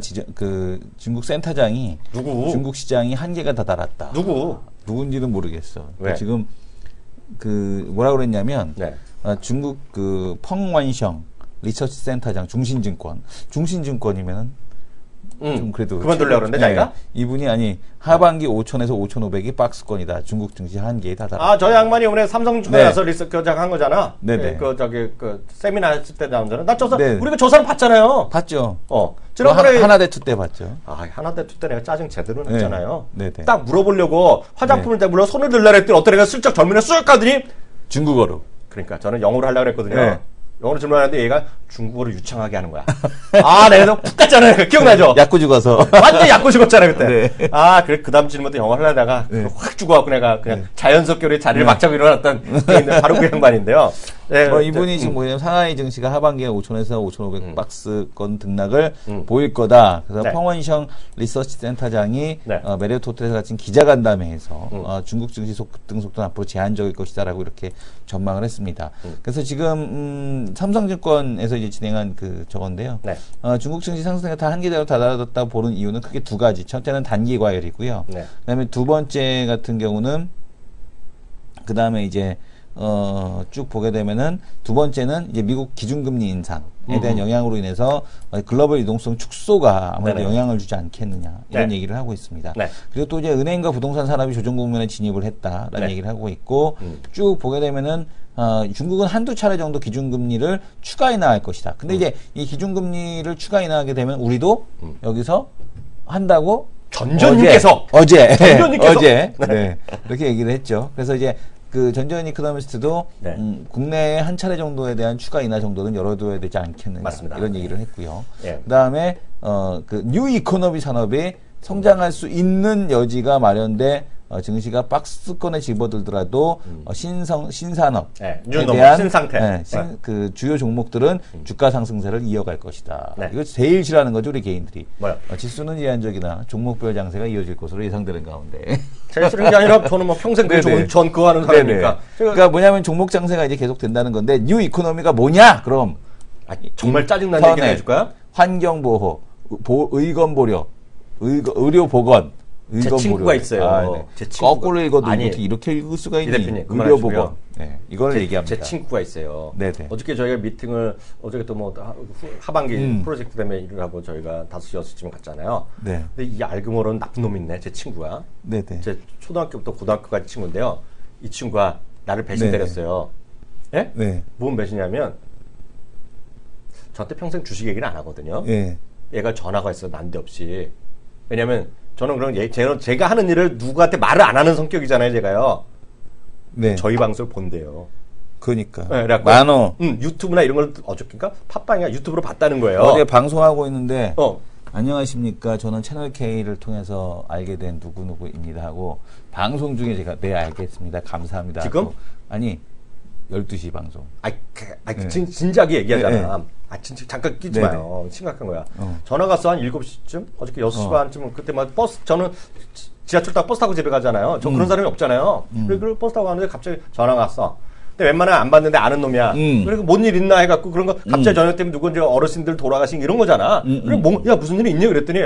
중국 센터장이 중국 시장이 한계가 다 달았다. 누군지는 모르겠어. 왜? 지금 뭐라 그랬냐면 중국 펑완성 리서치 센터장 중신증권이면은 좀 그래도 그만두려고 그러는데 자기가? 이분이 하반기 5,000에서 5,500이 박스권이다. 중국 증시 한계에 다다랐다. 저 양반이 이번에 삼성증권에 가서 한 거잖아. 세미나 했을 때 나온 거잖아. 우리가 저 사람 봤잖아요. 봤죠. 지난번에 하나대투 때 봤죠. 하나대투 때 내가 짜증 제대로 냈잖아요. 딱 물어보려고 화장품을 딱 물어 손을 들라 그랬더니 어떤 애가 슬쩍 젊은애 쑥 가더니 중국어로. 그러니까 저는 영어로 하려고 그랬거든요. 영어로 질문하는데 얘가 중국어로 유창하게 하는 거야. 내가 푹 갔잖아요. 기억나죠? 약고 죽어서. 완전 약고 죽었잖아, 그때. 그래, 그 다음 질문부터 영어 하려다가 확 죽어갖고 내가 그냥 자연스럽게 우리 자리를 막 잡고 일어났던 바로 그 양반인데요. 이분이 지금 뭐냐면 상하이 증시가 하반기에 5,000에서 5,500 박스권 등락을 보일 거다. 그래서 펑원성 리서치 센터장이 메리어트 호텔에서 같은 기자간담회에서 중국 증시 급등 속도는 앞으로 제한적일 것이다라고 이렇게 전망을 했습니다. 그래서 지금 삼성증권에서 이제 진행한 저건데요. 중국 증시 상승세가 다 한계대로 다다랐다고 보는 이유는 크게 2가지. 첫째는 단기 과열이고요. 그다음에 두 번째 같은 경우는 그다음에 이제 쭉 보게 되면은 두 번째는 이제 미국 기준금리 인상에 대한 영향으로 인해서 글로벌 이동성 축소가 아무래도 영향을 주지 않겠느냐 이런 얘기를 하고 있습니다. 그리고 또 이제 은행과 부동산 산업이 조정 국면에 진입을 했다라는 얘기를 하고 있고 쭉 보게 되면은 중국은 한두 차례 정도 기준금리를 추가 인하할 것이다. 근데 이제 이 기준금리를 추가 인하하게 되면 우리도 여기서 한다고 전전님께서 어제 네. 그렇게 얘기를 했죠. 그래서 이제 그 전전 이코노미스트도 네. 국내에 한 차례 정도에 대한 추가 인하 정도는 열어둬야 되지 않겠느냐 맞습니다. 이런 얘기를 했고요. 예. 그다음에 그 뉴 이코노미 산업이 성장할 수 있는 여지가 마련돼 증시가 박스권에 집어들더라도 신산업에 대한 신상태 그 주요 종목들은 주가 상승세를 이어갈 것이다. 네. 이거 제일 싫어하는 거죠, 우리 개인들이. 뭐요? 지수는 제한적이나 종목별 장세가 이어질 것으로 예상되는 가운데. 제일 싫은 게 아니라 저는 뭐 평생 전 그거 하는 사람이니까. 그러니까 뭐냐면 종목 장세가 이제 계속 된다는 건데 뉴 이코노미가 뭐냐? 그럼 정말 짜증나는 얘기 해줄까요? 환경보호, 의건보력, 의료보건. 제 친구가 있어요. 제 친구가. 거꾸로 읽어도 이렇게 읽을 수가 있니? 대표님, 의료보건. 네, 이걸 얘기합니다. 제 친구가 있어요. 네네. 어저께 저희가 미팅을, 어저께 또 뭐 하반기 프로젝트 때문에 일을 하고 저희가 5시, 6시쯤 갔잖아요. 네. 근데 이 알그모로는 나쁜 놈이 있네, 제 친구가. 네네. 제 초등학교부터 고등학교까지 친구인데요. 이 친구가 나를 배신 때렸어요. 예? 네. 뭔 배신이냐면, 저한테 평생 주식 얘기를 안 하거든요. 네. 얘가 전화가 있어, 난데없이. 왜냐면, 저는 그런 제가 하는 일을 누구한테 말을 안 하는 성격이잖아요, 제가요. 네. 저희 방송을 본대요. 그러니까. 네, 만호. 유튜브나 이런 걸 어저께인가 팟빵이가 유튜브로 봤다는 거예요. 어제 방송하고 있는데 안녕하십니까. 저는 채널 K를 통해서 알게 된 누구누구입니다 하고 방송 중에 제가 네 알겠습니다. 감사합니다. 지금? 하고. 아니 12시 방송. 네. 진지하게 얘기하잖아. 네. 진짜 잠깐 끼지 마요. 심각한 거야. 전화가 왔어 한 7시쯤? 어저께 6시 반쯤 그때 막 저는 지하철 타고 버스 타고 집에 가잖아요. 저 그런 사람이 없잖아요. 그리고 버스 타고 가는데 갑자기 전화가 왔어. 근데 웬만하면 안 받는데 아는 놈이야. 그리고 뭔 일 있나 해갖고 그런 거 갑자기 저녁 때문에 누구 이제 어르신들 돌아가신 이런 거잖아. 그리고 야 무슨 일이 있냐 그랬더니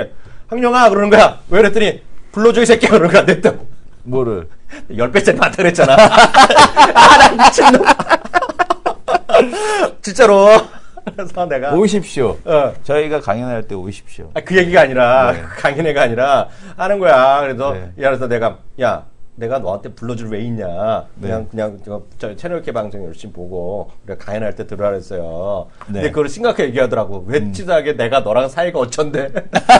황영아 그러는 거야. 왜 그랬더니 불러줘 이 새끼야 그러는 거야. 냈다. 뭐를? 10배짜리 많다 그랬잖아. 나 미친놈. 진짜로. 그래서 내가 오십시오. 저희가 강연할 때 오십시오. 그 얘기가 아니라 강연회가 아니라 하는 거야. 그래서 그래서 내가 너한테 불러줄 왜 있냐. 그냥 저 채널 K 방송 열심히 보고 우리가 강연할 때 들으라 그랬어요. 근데 그걸 심각하게 얘기하더라고. 왜 치사하게 내가 너랑 사이가 어쩐데.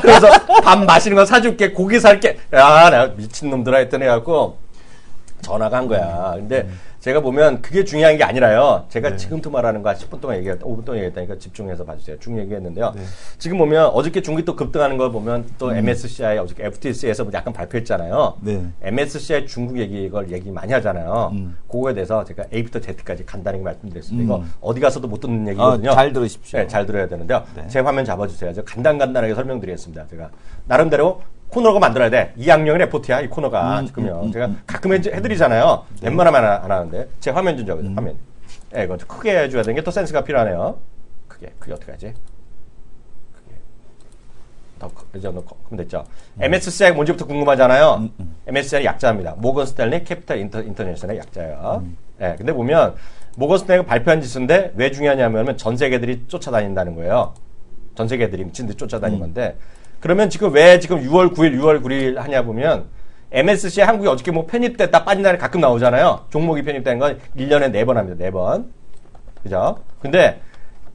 그래서 밥 마시는 거 사줄게. 고기 살게. 야, 내가 미친놈들아 했더니 해갖고 전화가 한 거야. 근데 제가 보면 그게 중요한 게 아니라요. 제가 지금부터 말하는 거 10분 동안 얘기했다, 5분 동안 얘기했다니까 집중해서 봐주세요. 중 얘기했는데요. 지금 보면 어저께 중기 또 급등하는 걸 보면 또 MSCI 어저께 FTS에서 약간 발표했잖아요. MSCI 중국 이걸 얘기 많이 하잖아요. 그거에 대해서 제가 A부터 Z까지 간단히 말씀드렸습니다. 이거 어디 가서도 못 듣는 얘기거든요. 잘 들으십시오. 네, 잘 들어야 되는데요. 제 화면 잡아주세요. 제가 간단하게 설명드리겠습니다. 제가 나름대로 코너가 만들어야 돼. 2학년은 레포트야, 이 코너가. 지금요. 제가 가끔 해드리잖아요. 웬만하면 안 하는데. 제 화면 좀 적어요, 화면. 이거 좀 크게 해줘야 되는 게 또 센스가 필요하네요. 크게 어떻게 하지? 크게. 이제 그럼 됐죠. MSCI 뭔지부터 궁금하잖아요. MSCI 약자입니다. 모건 스탠리 캐피탈 인터내셔널의 약자예요. 근데 보면, 모건 스탠리가 발표한 지수인데 왜 중요하냐면 전 세계들이 쫓아다닌다는 거예요. 전 세계들이 미친듯이 쫓아다니는 건데, 그러면 지금 왜 지금 6월 9일 하냐 보면 MSCI 한국이 어저께 뭐 편입됐다 빠진다는 가끔 나오잖아요. 종목이 편입되는 건 1년에 4번 합니다. 4번. 그죠? 근데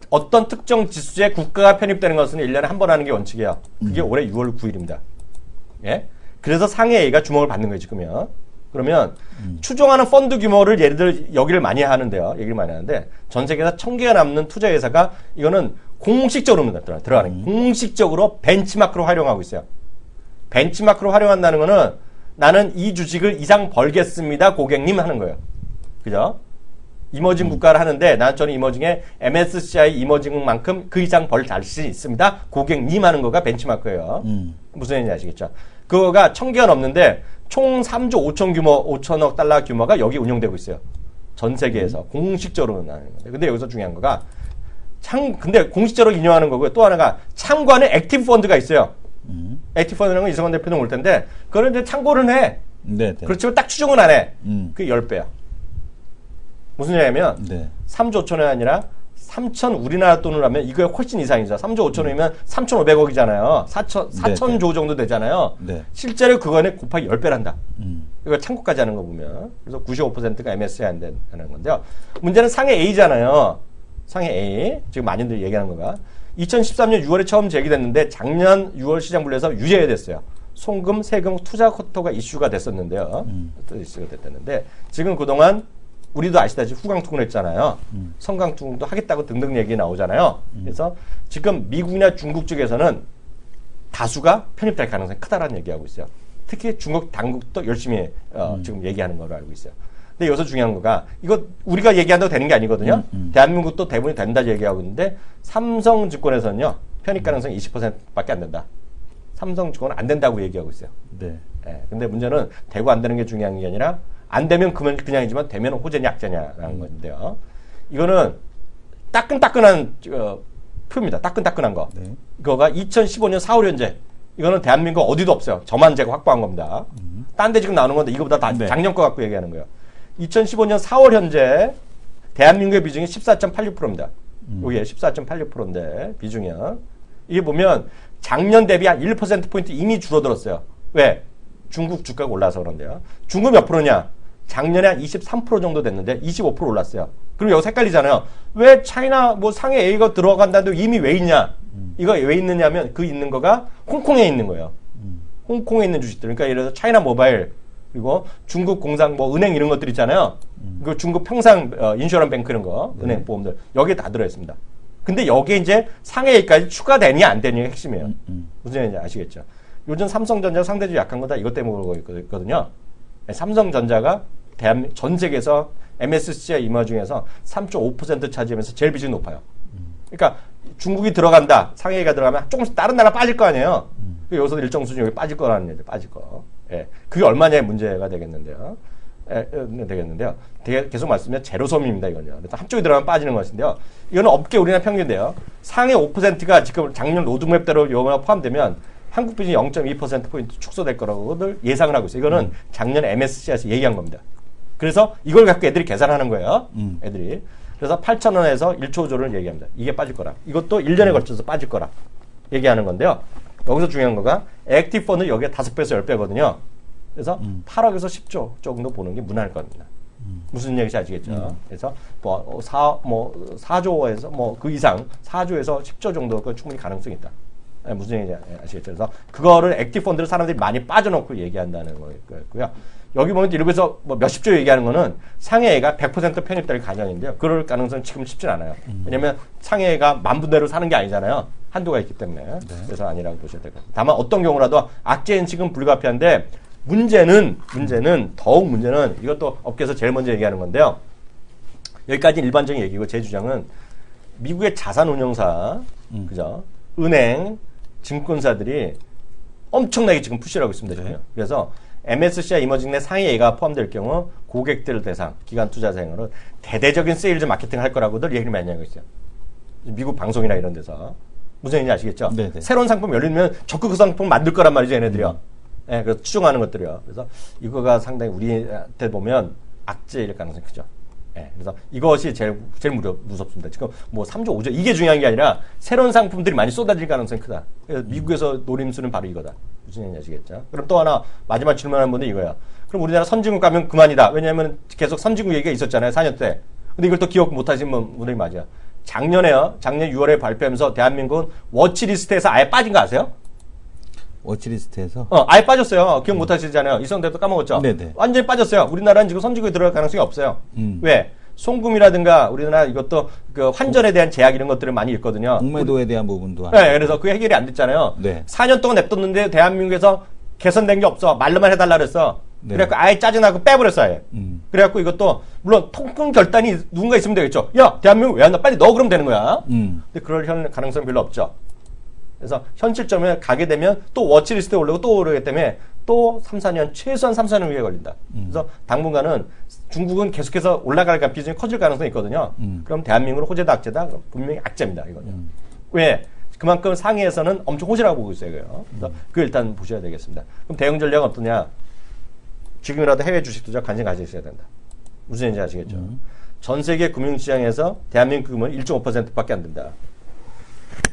어떤 특정 지수에 국가가 편입되는 것은 1년에 한 번 하는 게 원칙이에요. 그게 올해 6월 9일입니다. 예? 그래서 상해 A가 주목을 받는 거예요, 지금요. 그러면 추종하는 펀드 규모를 예를 들어 여기를 많이 하는데요. 얘기를 많이 하는데 전 세계에서 1000개가 남는 투자 회사가 이거는 공식적으로 들어가는 공식적으로 벤치마크로 활용하고 있어요. 벤치마크로 활용한다는 거는 나는 이 주식을 이상 벌겠습니다. 고객님 하는 거예요. 그죠? 이머징 국가를 하는데 저는 이머징에 MSCI 이머징만큼 그 이상 벌 자신 있습니다. 고객님 하는 거가 벤치마크예요. 무슨 얘기인지 아시겠죠? 그거가 1000개가 넘는데 총 3조 5천억 달러 규모가 여기 운영되고 있어요. 전 세계에서 공식적으로는 하는 건데. 근데 여기서 중요한 거가 근데 공식적으로 인용하는 거고요. 또 하나가 참고하는 액티브 펀드가 있어요. 액티브 펀드라는 건 이성원 대표는 올 텐데 그거는 이제 참고는 해. 그렇지만 딱 추정은 안 해. 그게 10배야. 무슨 얘기냐면 3조 5천원이 아니라 3천 우리나라 돈으로 하면 이거에 훨씬 이상이죠. 3조 5천원이면 3,500억이잖아요. 4천조 정도 되잖아요. 실제로 그거는 곱하기 10배란다. 이거 참고까지 하는 거 보면. 그래서 95%가 MSCI 안 되는 건데요. 문제는 상해 A잖아요. 상해 A. 지금 많이들 얘기하는 거가. 2013년 6월에 처음 제기됐는데 작년 6월 시장 분리해서 유예됐어요. 송금, 세금, 투자 쿼터가 이슈가 됐었는데요. 이슈가 됐는데 지금 그동안 우리도 아시다시피 후강통을 했잖아요. 성강통도 하겠다고 등등 얘기 나오잖아요. 그래서 지금 미국이나 중국 쪽에서는 다수가 편입될 가능성이 크다라는 얘기하고 있어요. 특히 중국 당국도 열심히 지금 얘기하는 걸로 알고 있어요. 근데 여기서 중요한 거가 이거 우리가 얘기한다고 되는 게 아니거든요. 대한민국도 대부분이 된다 얘기하고 있는데 삼성증권에서는요. 편입 가능성이 20%밖에 안 된다. 삼성증권은 안 된다고 얘기하고 있어요. 네. 예, 근데 문제는 되고 안 되는 게 중요한 게 아니라 안 되면 그냥이지만 되면 호재냐 약재냐라는 건데요. 이거는 따끈따끈한 표입니다. 따끈따끈한 거. 네. 이거가 2015년 4월 현재 이거는 대한민국 어디도 없어요. 저만 제가 확보한 겁니다. 딴 데 지금 나오는 건데 이거보다 다 네. 작년 거 갖고 얘기하는 거예요. 2015년 4월 현재 대한민국의 비중이 14.86%입니다. 여기에 14.86%인데 비중이요. 이게 보면 작년 대비 한 1%포인트 이미 줄어들었어요. 왜? 중국 주가가 올라서 그런데요. 중국 몇 프로냐? 작년에 한 23% 정도 됐는데 25% 올랐어요. 그럼 여기서 헷갈리잖아요. 왜 차이나 뭐 상해 A가 들어간다는데 이미 왜 있냐? 이거 왜 있느냐면 그 있는 거가 홍콩에 있는 거예요. 홍콩에 있는 주식들. 그러니까 예를 들어서 차이나 모바일 그리고 중국 공상 뭐 은행 이런 것들 있잖아요. 그 중국 평상 인슈런 뱅크 이런 거 은행 보험들 여기에 다 들어 있습니다. 근데 여기에 이제 상해 A까지 추가되냐 안 되냐가 핵심이에요. 무슨 얘기인지 아시겠죠? 요즘 삼성전자 상대적으로 약한 건 다 이것 때문에 그러고 있거든요. 삼성전자가 전 세계에서 MSCI 임화 중에서 3.5% 차지하면서 제일 비중이 높아요. 그러니까 중국이 들어간다, 상해가 들어가면 조금씩 다른 나라 빠질 거 아니에요. 여기서 일정 수준 여기 빠질 거라는 얘기, 빠질 거. 예, 그게 얼마냐의 문제가 되겠는데요. 계속 말씀드리면 제로섬입니다, 이건요. 그래서 한쪽이 들어가면 빠지는 것인데요. 이거는 업계 우리나라 평균인데요. 상해 5%가 지금 작년 로드맵대로 요거나 포함되면 한국 비중이 0.2%포인트 축소될 거라고들 예상을 하고 있어요. 이거는 작년 MSCI에서 얘기한 겁니다. 그래서 이걸 갖고 애들이 계산하는 거예요. 애들이. 그래서 8,000원에서 1초조를 얘기합니다. 이게 빠질 거라. 이것도 1년에 걸쳐서 빠질 거라. 얘기하는 건데요. 여기서 중요한 거가 액티브 펀드 여기에 5배에서 10배거든요. 그래서 8억에서 10조 정도 보는 게 무난할 겁니다. 무슨 얘기인지 아시겠죠? 그래서 4조에서 그 이상 4조에서 10조 정도가 충분히 가능성이 있다. 무슨 얘기인지 아시겠죠? 그래서 그거를 액티브 펀드를 사람들이 많이 빠져놓고 얘기한다는 거고요. 여기 보면 일부에서 몇십 조 얘기하는 거는 상해가 100% 편입될 가능인데요. 그럴 가능성은 지금 쉽진 않아요. 왜냐면 상해가 만분대로 사는 게 아니잖아요. 한도가 있기 때문에. 네. 그래서 아니라고 보셔야 될 것 같아요. 다만 어떤 경우라도 악재는 지금 불가피한데 문제는 더욱 문제는 이것도 업계에서 제일 먼저 얘기하는 건데요. 여기까지는 일반적인 얘기고 제 주장은 미국의 자산운용사, 그죠? 은행, 증권사들이 엄청나게 지금 푸시를 하고 있습니다. 지금. 네. 그래서 MSCI 이머징 내 상위 A가 포함될 경우 고객들 대상, 기관 투자자행으로 대대적인 세일즈 마케팅 할 거라고들 얘기를 많이 하고 있어요. 미국 방송이나 이런 데서. 무슨 얘기인지 아시겠죠? 네네. 새로운 상품 열리면 적극 그 상품 만들 거란 말이죠, 얘네들이요. 예, 그래서 추종하는 것들이요. 그래서 이거가 상당히 우리한테 보면 악재일 가능성이 크죠. 예, 그래서 이것이 제일 무섭습니다. 지금 3조, 5조 이게 중요한 게 아니라 새로운 상품들이 많이 쏟아질 가능성이 크다. 그래서 미국에서 노림수는 바로 이거다. 무슨 얘기인지 아시겠죠? 그럼 또 하나 마지막 질문하는 분은 이거야. 그럼 우리나라 선진국 가면 그만이다. 왜냐하면 계속 선진국 얘기가 있었잖아요. 4년 때. 근데 이걸 또 기억 못 하신 분들이 맞아요. 작년 6월에 발표하면서 대한민국은 워치리스트에서 아예 빠진 거 아세요? 워치리스트에서? 아예 빠졌어요. 기억 못 하시잖아요. 이성대도 까먹었죠? 네네. 완전히 빠졌어요. 우리나라는 지금 선진국에 들어갈 가능성이 없어요. 왜? 송금이라든가 우리나라 이것도 그 환전에 대한 제약 이런 것들을 많이 있거든요. 공매도에 대한 부분도. 네, 그래서 그게 해결이 안 됐잖아요. 네. 4년 동안 냅뒀는데 대한민국에서 개선된 게 없어. 말로만 해달라 그랬어. 네. 그래갖고 아예 짜증나고 빼버렸어, 아예. 그래갖고 이것도, 물론 통금 결단이 누군가 있으면 되겠죠. 야, 대한민국 왜 안 나? 빨리 넣어 그러면 되는 거야. 근데 그럴 가능성이 별로 없죠. 그래서 현실점에 가게 되면 또 워치리스트에 올라오고 또 오르기 때문에 또 3-4년, 최소한 3-4년 후에 걸린다. 그래서 당분간은 중국은 계속해서 올라갈 비중이 커질 가능성이 있거든요. 그럼 대한민국은 호재다, 악재다? 그럼 분명히 악재입니다, 이거는. 왜? 그만큼 상해에서는 엄청 호재라고 보고 있어요, 이거요. 그래서 그걸 일단 보셔야 되겠습니다. 그럼 대응 전략은 어떠냐? 지금이라도 해외 주식 투자 관심 가지셔야 된다. 무슨 얘기인지 아시겠죠? 전 세계 금융시장에서 대한민국 금은 1.5%밖에 안 된다.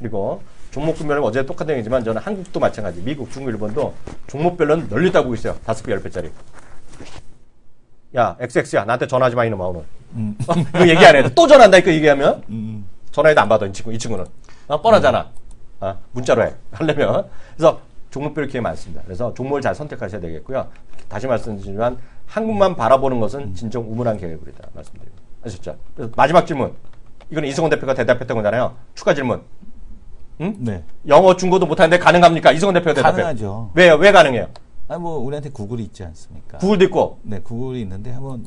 그리고 종목별로는 어제 똑같은 얘기지만 저는 한국도 마찬가지. 미국, 중국, 일본도 종목별로는 널리 따보고 있어요. 5배, 10배짜리. 야, XX야. 나한테 전화하지 마, 이놈아, 오늘. 그 얘기 안 해도 또 전화한다니까, 얘기하면. 전화해도 안 받아, 이 친구는. 뻔하잖아. 문자로 해. 하려면. 그래서 종목별 기회 많습니다. 그래서 종목을 잘 선택하셔야 되겠고요. 다시 말씀드리지만 한국만 바라보는 것은 진정 우물한 계획이다 말씀드립니다. 아셨죠? 그래서 마지막 질문. 이건 이승원 대표가 대답했던 거잖아요. 추가 질문. 응? 네. 영어, 중고도 못하는데 가능합니까? 이승원 대표가 대답해. 가능하죠. 왜요? 왜 가능해요? 뭐 우리한테 구글이 있지 않습니까? 구글도 있고. 네, 구글이 있는데 한번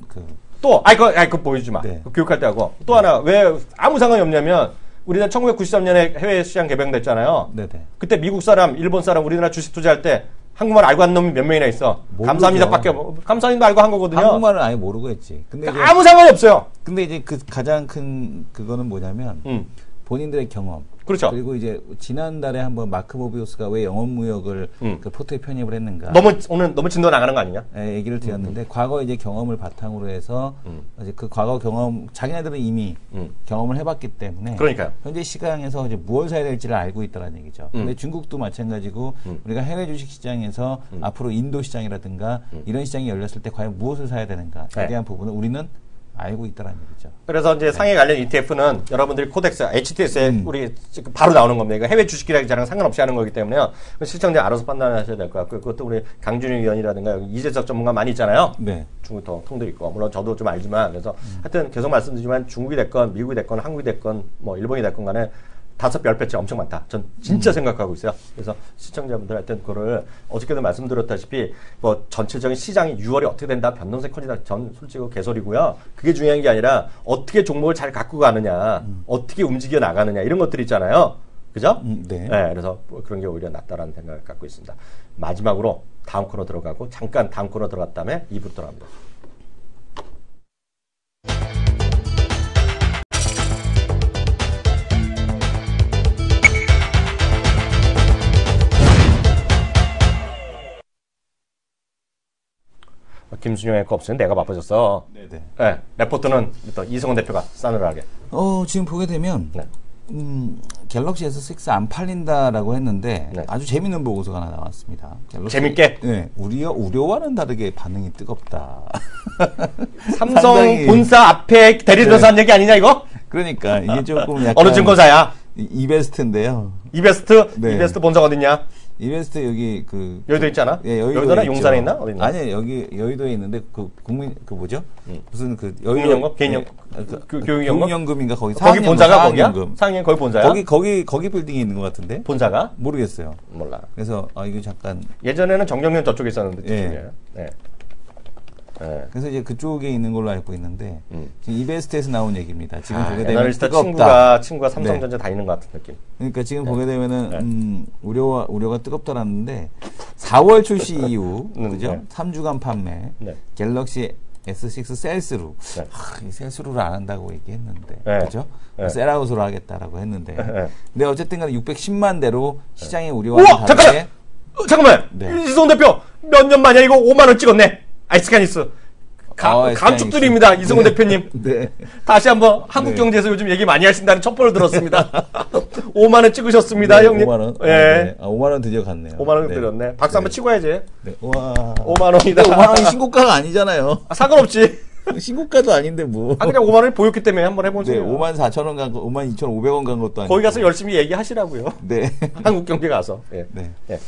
또, 그거 보여주지 마. 네. 교육할 때 하고. 또 하나, 왜 아무 상관이 없냐면 우리나라 1993년에 해외 시장 개방됐잖아요. 네네. 그때 미국 사람, 일본 사람, 우리나라 주식 투자할 때 한국말 알고 한 놈이 몇 명이나 있어. 모르죠. 감사합니다밖에 감사합니다 알고 한 거거든요. 한국말은 아예 모르고 했지. 근데 그러니까 아무 상관이 없어요. 근데 이제 그 가장 큰 그거는 뭐냐면 본인들의 경험. 그렇죠. 그리고 이제 지난달에 한번 마크 모비우스가 왜 영업무역을 그 포트에 편입을 했는가. 오늘 너무 진도 나가는 거 아니냐? 예, 얘기를 드렸는데 과거 이제 경험을 바탕으로 해서 이제 그 과거 경험 자기네들은 이미 경험을 해봤기 때문에 그러니까요. 현재 시장에서 이제 무엇을 사야 될지를 알고 있다는 얘기죠. 근데 중국도 마찬가지고 우리가 해외 주식 시장에서 앞으로 인도 시장이라든가 이런 시장이 열렸을 때 과연 무엇을 사야 되는가에 대한 부분을 우리는 알고 있다는 얘기죠. 그래서 이제 상해 관련 ETF는 여러분들이 코덱스, HTS에 우리 바로 나오는 겁니다. 이거 해외 주식이랑 상관없이 하는 거기 때문에요. 시청자 알아서 판단하셔야 될 것 같고요. 그것도 우리 강준희 위원이라든가 이재석 전문가 많이 있잖아요. 네. 중국 통도 있고 물론 저도 좀 알지만 그래서 하여튼 계속 말씀드리지만 중국이 됐건 미국이 됐건 한국이 됐건 뭐 일본이 됐건 간에 5별 배치 엄청 많다. 전 진짜 생각하고 있어요. 그래서 시청자분들 하여튼 그거를 어저께도 말씀드렸다시피 뭐 전체적인 시장이 6월에 어떻게 된다 변동성 커진다 전 솔직히 개소리고요. 그게 중요한 게 아니라 어떻게 종목을 잘 갖고 가느냐 어떻게 움직여 나가느냐 이런 것들이 있잖아요. 그죠? 네. 네. 그래서 그런 게 오히려 낫다라는 생각을 갖고 있습니다. 마지막으로 다음 코너 들어가고 잠깐 다음 코너 들어갔 다음에 2부 들어갑니다. 김순영의 거 없으면 내가 바빠졌어. 네네. 네, 레포트는 또 이승원 대표가 싸늘하게. 지금 보게 되면 네. 갤럭시 S6 안 팔린다라고 했는데 아주 재밌는 보고서가 하나 나왔습니다. 재밌게? 네. 우려와는 다르게 반응이 뜨겁다. 삼성 본사 앞에 데리러서 한 얘기 아니냐 이거? 그러니까 이게 조금 약간 어느 증권사야? 이베스트인데요. 이베스트? 네. 이베스트 본사가 어딨냐? 이베스트 여기 여의도 있잖아. 예, 여의도나 용산에 있나? 어디 있나? 아니 여기 여의도에 있는데 뭐죠? 무슨 여의도 개인연금, 교육연금인가 거기 본사가 거기야? 상임 거기 본사야? 거기 빌딩에 있는 것 같은데. 본사가? 모르겠어요. 몰라. 그래서 이거 잠깐 예전에는 정경련 저쪽에 있었는데 예. 네. 그래서 이제 그쪽에 있는 걸로 알고 있는데 지금 이베스트에서 나온 얘기입니다. 지금 보게 되면 뜨겁다. 친구가 삼성전자 다니는 것 같은 느낌. 그러니까 지금 보게 되면은 우려가 뜨겁다라는데 4월 출시 이후 그죠? 3주간 판매 갤럭시 S6 셀스루 이 셀스루를 안 한다고 얘기했는데 그죠? 셀아웃으로 하겠다라고 했는데 근데 어쨌든간에 610만 대로 시장의 우려와는 다르게 잠깐만 이승원 대표 몇 년 만이야 이거 5만 원 찍었네. 아이스카니스 감축드립니다. 이승훈 대표님. 네. 다시 한번 한국경제에서 요즘 얘기 많이 하신다는 첩보를 들었습니다. 5만 원 찍으셨습니다, 형님. 5만 원? 예. 5만 원 드디어 갔네요. 5만 원 드렸네. 박수 한번 치고 해야지. 네. 와. 5만 원이다. 5만 원이 신고가가 아니잖아요. 상관없지. 신고가도 아닌데 뭐. 그냥 5만 원을 보였기 때문에 한번 해보세요. 네, 5만 4천 원 간 거, 5만 2,500원 간 것도 아니고. 거기 가서 열심히 얘기하시라고요. 네. 한국경제 가서. 예. 네. 예.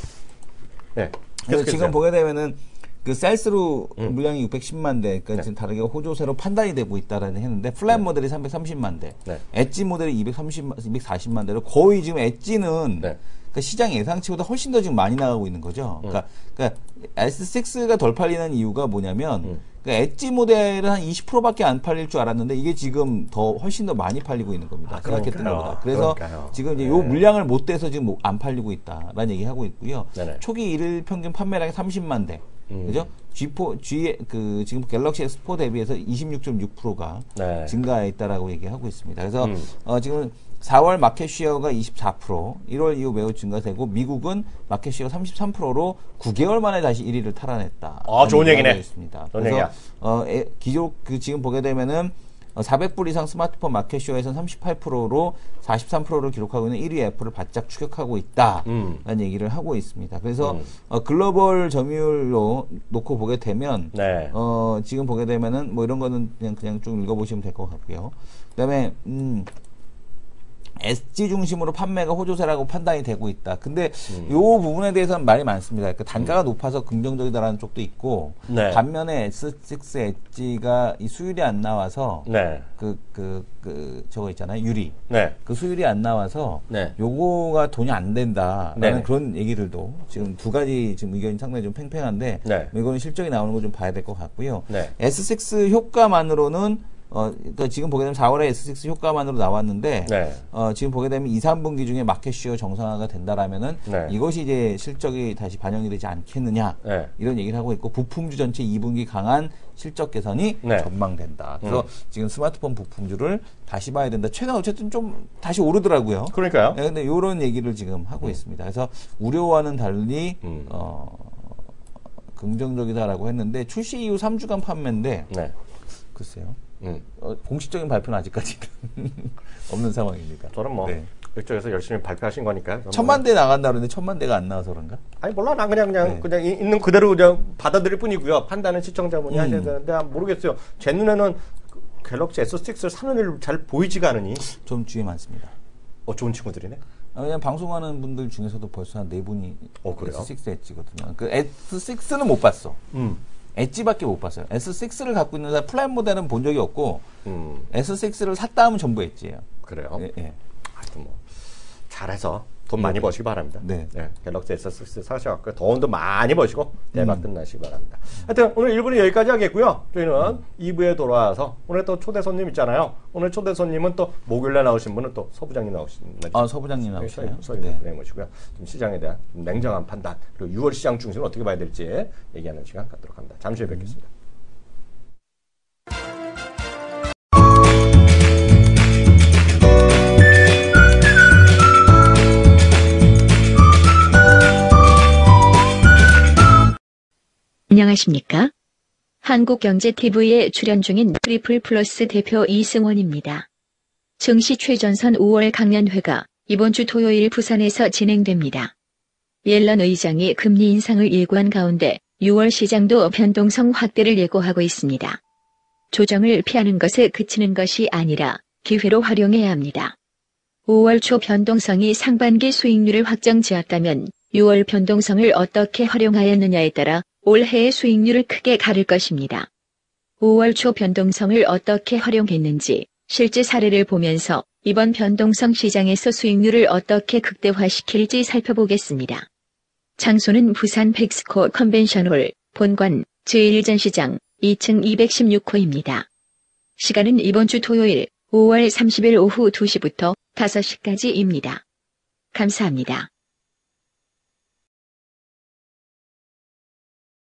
예. 그래서 지금 보게 되면은 그 셀스루 물량이 610만 대, 그러니까 지금 다르게 호조세로 판단이 되고 있다라는 했는데 플랫 모델이 330만 대, 엣지 모델이 240만 대로 거의 지금 엣지는 그러니까 시장 예상치보다 훨씬 더 지금 많이 나가고 있는 거죠. 그러니까 S6가 덜 팔리는 이유가 뭐냐면 그러니까 엣지 모델은 한 20%밖에 안 팔릴 줄 알았는데 이게 지금 훨씬 더 많이 팔리고 있는 겁니다. 생각했던 것보다. 그래서 지금 이제 요 물량을 못 대서 지금 안 팔리고 있다라는 얘기 하고 있고요. 초기 일일 평균 판매량이 30만 대. 그죠? 지금 갤럭시 S4 대비해서 26.6%가 증가했다라고 얘기하고 있습니다. 그래서 지금 4월 마켓 쉐어가 24%, 1월 이후 매우 증가되고 미국은 마켓 쉐어 33%로 9개월 만에 다시 1위를 탈환했다. 좋은 얘기네. 있습니다. 그래서 지금 보게 되면은 400불 이상 스마트폰 마켓 쉐어에서는 38%로 43%를 기록하고 있는 1위 애플을 바짝 추격하고 있다라는 얘기를 하고 있습니다. 그래서 글로벌 점유율로 놓고 보게 되면 지금 보게 되면은 뭐 이런 거는 그냥 좀 읽어보시면 될 것 같고요. 그다음에 엣지 중심으로 판매가 호조세라고 판단이 되고 있다. 근데 요 부분에 대해서는 말이 많습니다. 그러니까 단가가 높아서 긍정적이다라는 쪽도 있고 네. 반면에 S6 엣지가 이 수율이 안 나와서 네. 저거 있잖아요. 유리. 네. 그 수율이 안 나와서 네. 요거가 돈이 안 된다라는 네. 그런 얘기들도 지금 두 가지 지금 의견이 상당히 좀 팽팽한데 네. 이거는 실적이 나오는 거 좀 봐야 될 것 같고요. 네. S6 효과만으로는 그러니까 지금 보게 되면 4월에 S6 효과만으로 나왔는데, 네. 지금 보게 되면 2, 3분기 중에 마켓슈어 정상화가 된다라면은, 네. 이것이 이제 실적이 다시 반영이 되지 않겠느냐, 네. 이런 얘기를 하고 있고, 부품주 전체 2분기 강한 실적 개선이 네. 전망된다. 그래서 지금 스마트폰 부품주를 다시 봐야 된다. 최근 어쨌든 좀 다시 오르더라고요. 그러니까요. 네, 근데 이런 얘기를 지금 하고 있습니다. 그래서 우려와는 달리, 긍정적이다라고 했는데, 출시 이후 3주간 판매인데, 네. 글쎄요. 공식적인 발표는 아직까지는 없는 상황입니다. 저는 뭐 네. 이쪽에서 열심히 발표하신 거니까 1000만 대 나간다 그러는데 1000만 대가 안 나와서 그런가? 아니 몰라. 난 그냥 있는 그대로 그냥 받아들일 뿐이고요. 판단은 시청자분이 하셔야 되는데 모르겠어요. 제 눈에는 갤럭시 S6를 사는 일 잘 보이지가 않으니 좀 주위에 많습니다. 좋은 친구들이네. 그냥 방송하는 분들 중에서도 벌써 한 4분이 그래요? S6 엣지거든요. 그 S6는 못 봤어. 엣지밖에 못 봤어요. S6를 갖고 있는 사람 플랫 모델은 본 적이 없고 S6를 샀다 하면 전부 엣지예요. 그래요? 예. 하여튼 뭐 잘해서 돈 많이 버시기 바랍니다. 네. 네. 갤럭시 S6 사셔갖고 돈도 많이 버시고 대박 끝나시기 바랍니다. 하여튼 오늘 1부는 여기까지 하겠고요. 저희는 2부에 돌아와서 오늘 또 초대 손님 있잖아요. 오늘 초대 손님은 또 목요일에 나오신 분은 또 서부장님 나오신 날이죠. 서부장님 나오시네요. 네. 모시고요. 좀 시장에 대한 좀 냉정한 판단 그리고 6월 시장 중심을 어떻게 봐야 될지 얘기하는 시간 갖도록 합니다. 잠시 후에 뵙겠습니다. 안녕하십니까? 한국경제TV에 출연 중인 트리플 플러스 대표 이승원입니다. 증시 최전선 5월 강연회가 이번 주 토요일 부산에서 진행됩니다. 옐런 의장이 금리 인상을 예고한 가운데 6월 시장도 변동성 확대를 예고하고 있습니다. 조정을 피하는 것에 그치는 것이 아니라 기회로 활용해야 합니다. 5월 초 변동성이 상반기 수익률을 확정지었다면 6월 변동성을 어떻게 활용하였느냐에 따라 올해의 수익률을 크게 가를 것입니다. 5월 초 변동성을 어떻게 활용했는지 실제 사례를 보면서 이번 변동성 시장에서 수익률을 어떻게 극대화시킬지 살펴보겠습니다. 장소는 부산 팩스코 컨벤션홀 본관 제1전시장 2층 216호입니다. 시간은 이번 주 토요일 5월 30일 오후 2시부터 5시까지입니다. 감사합니다.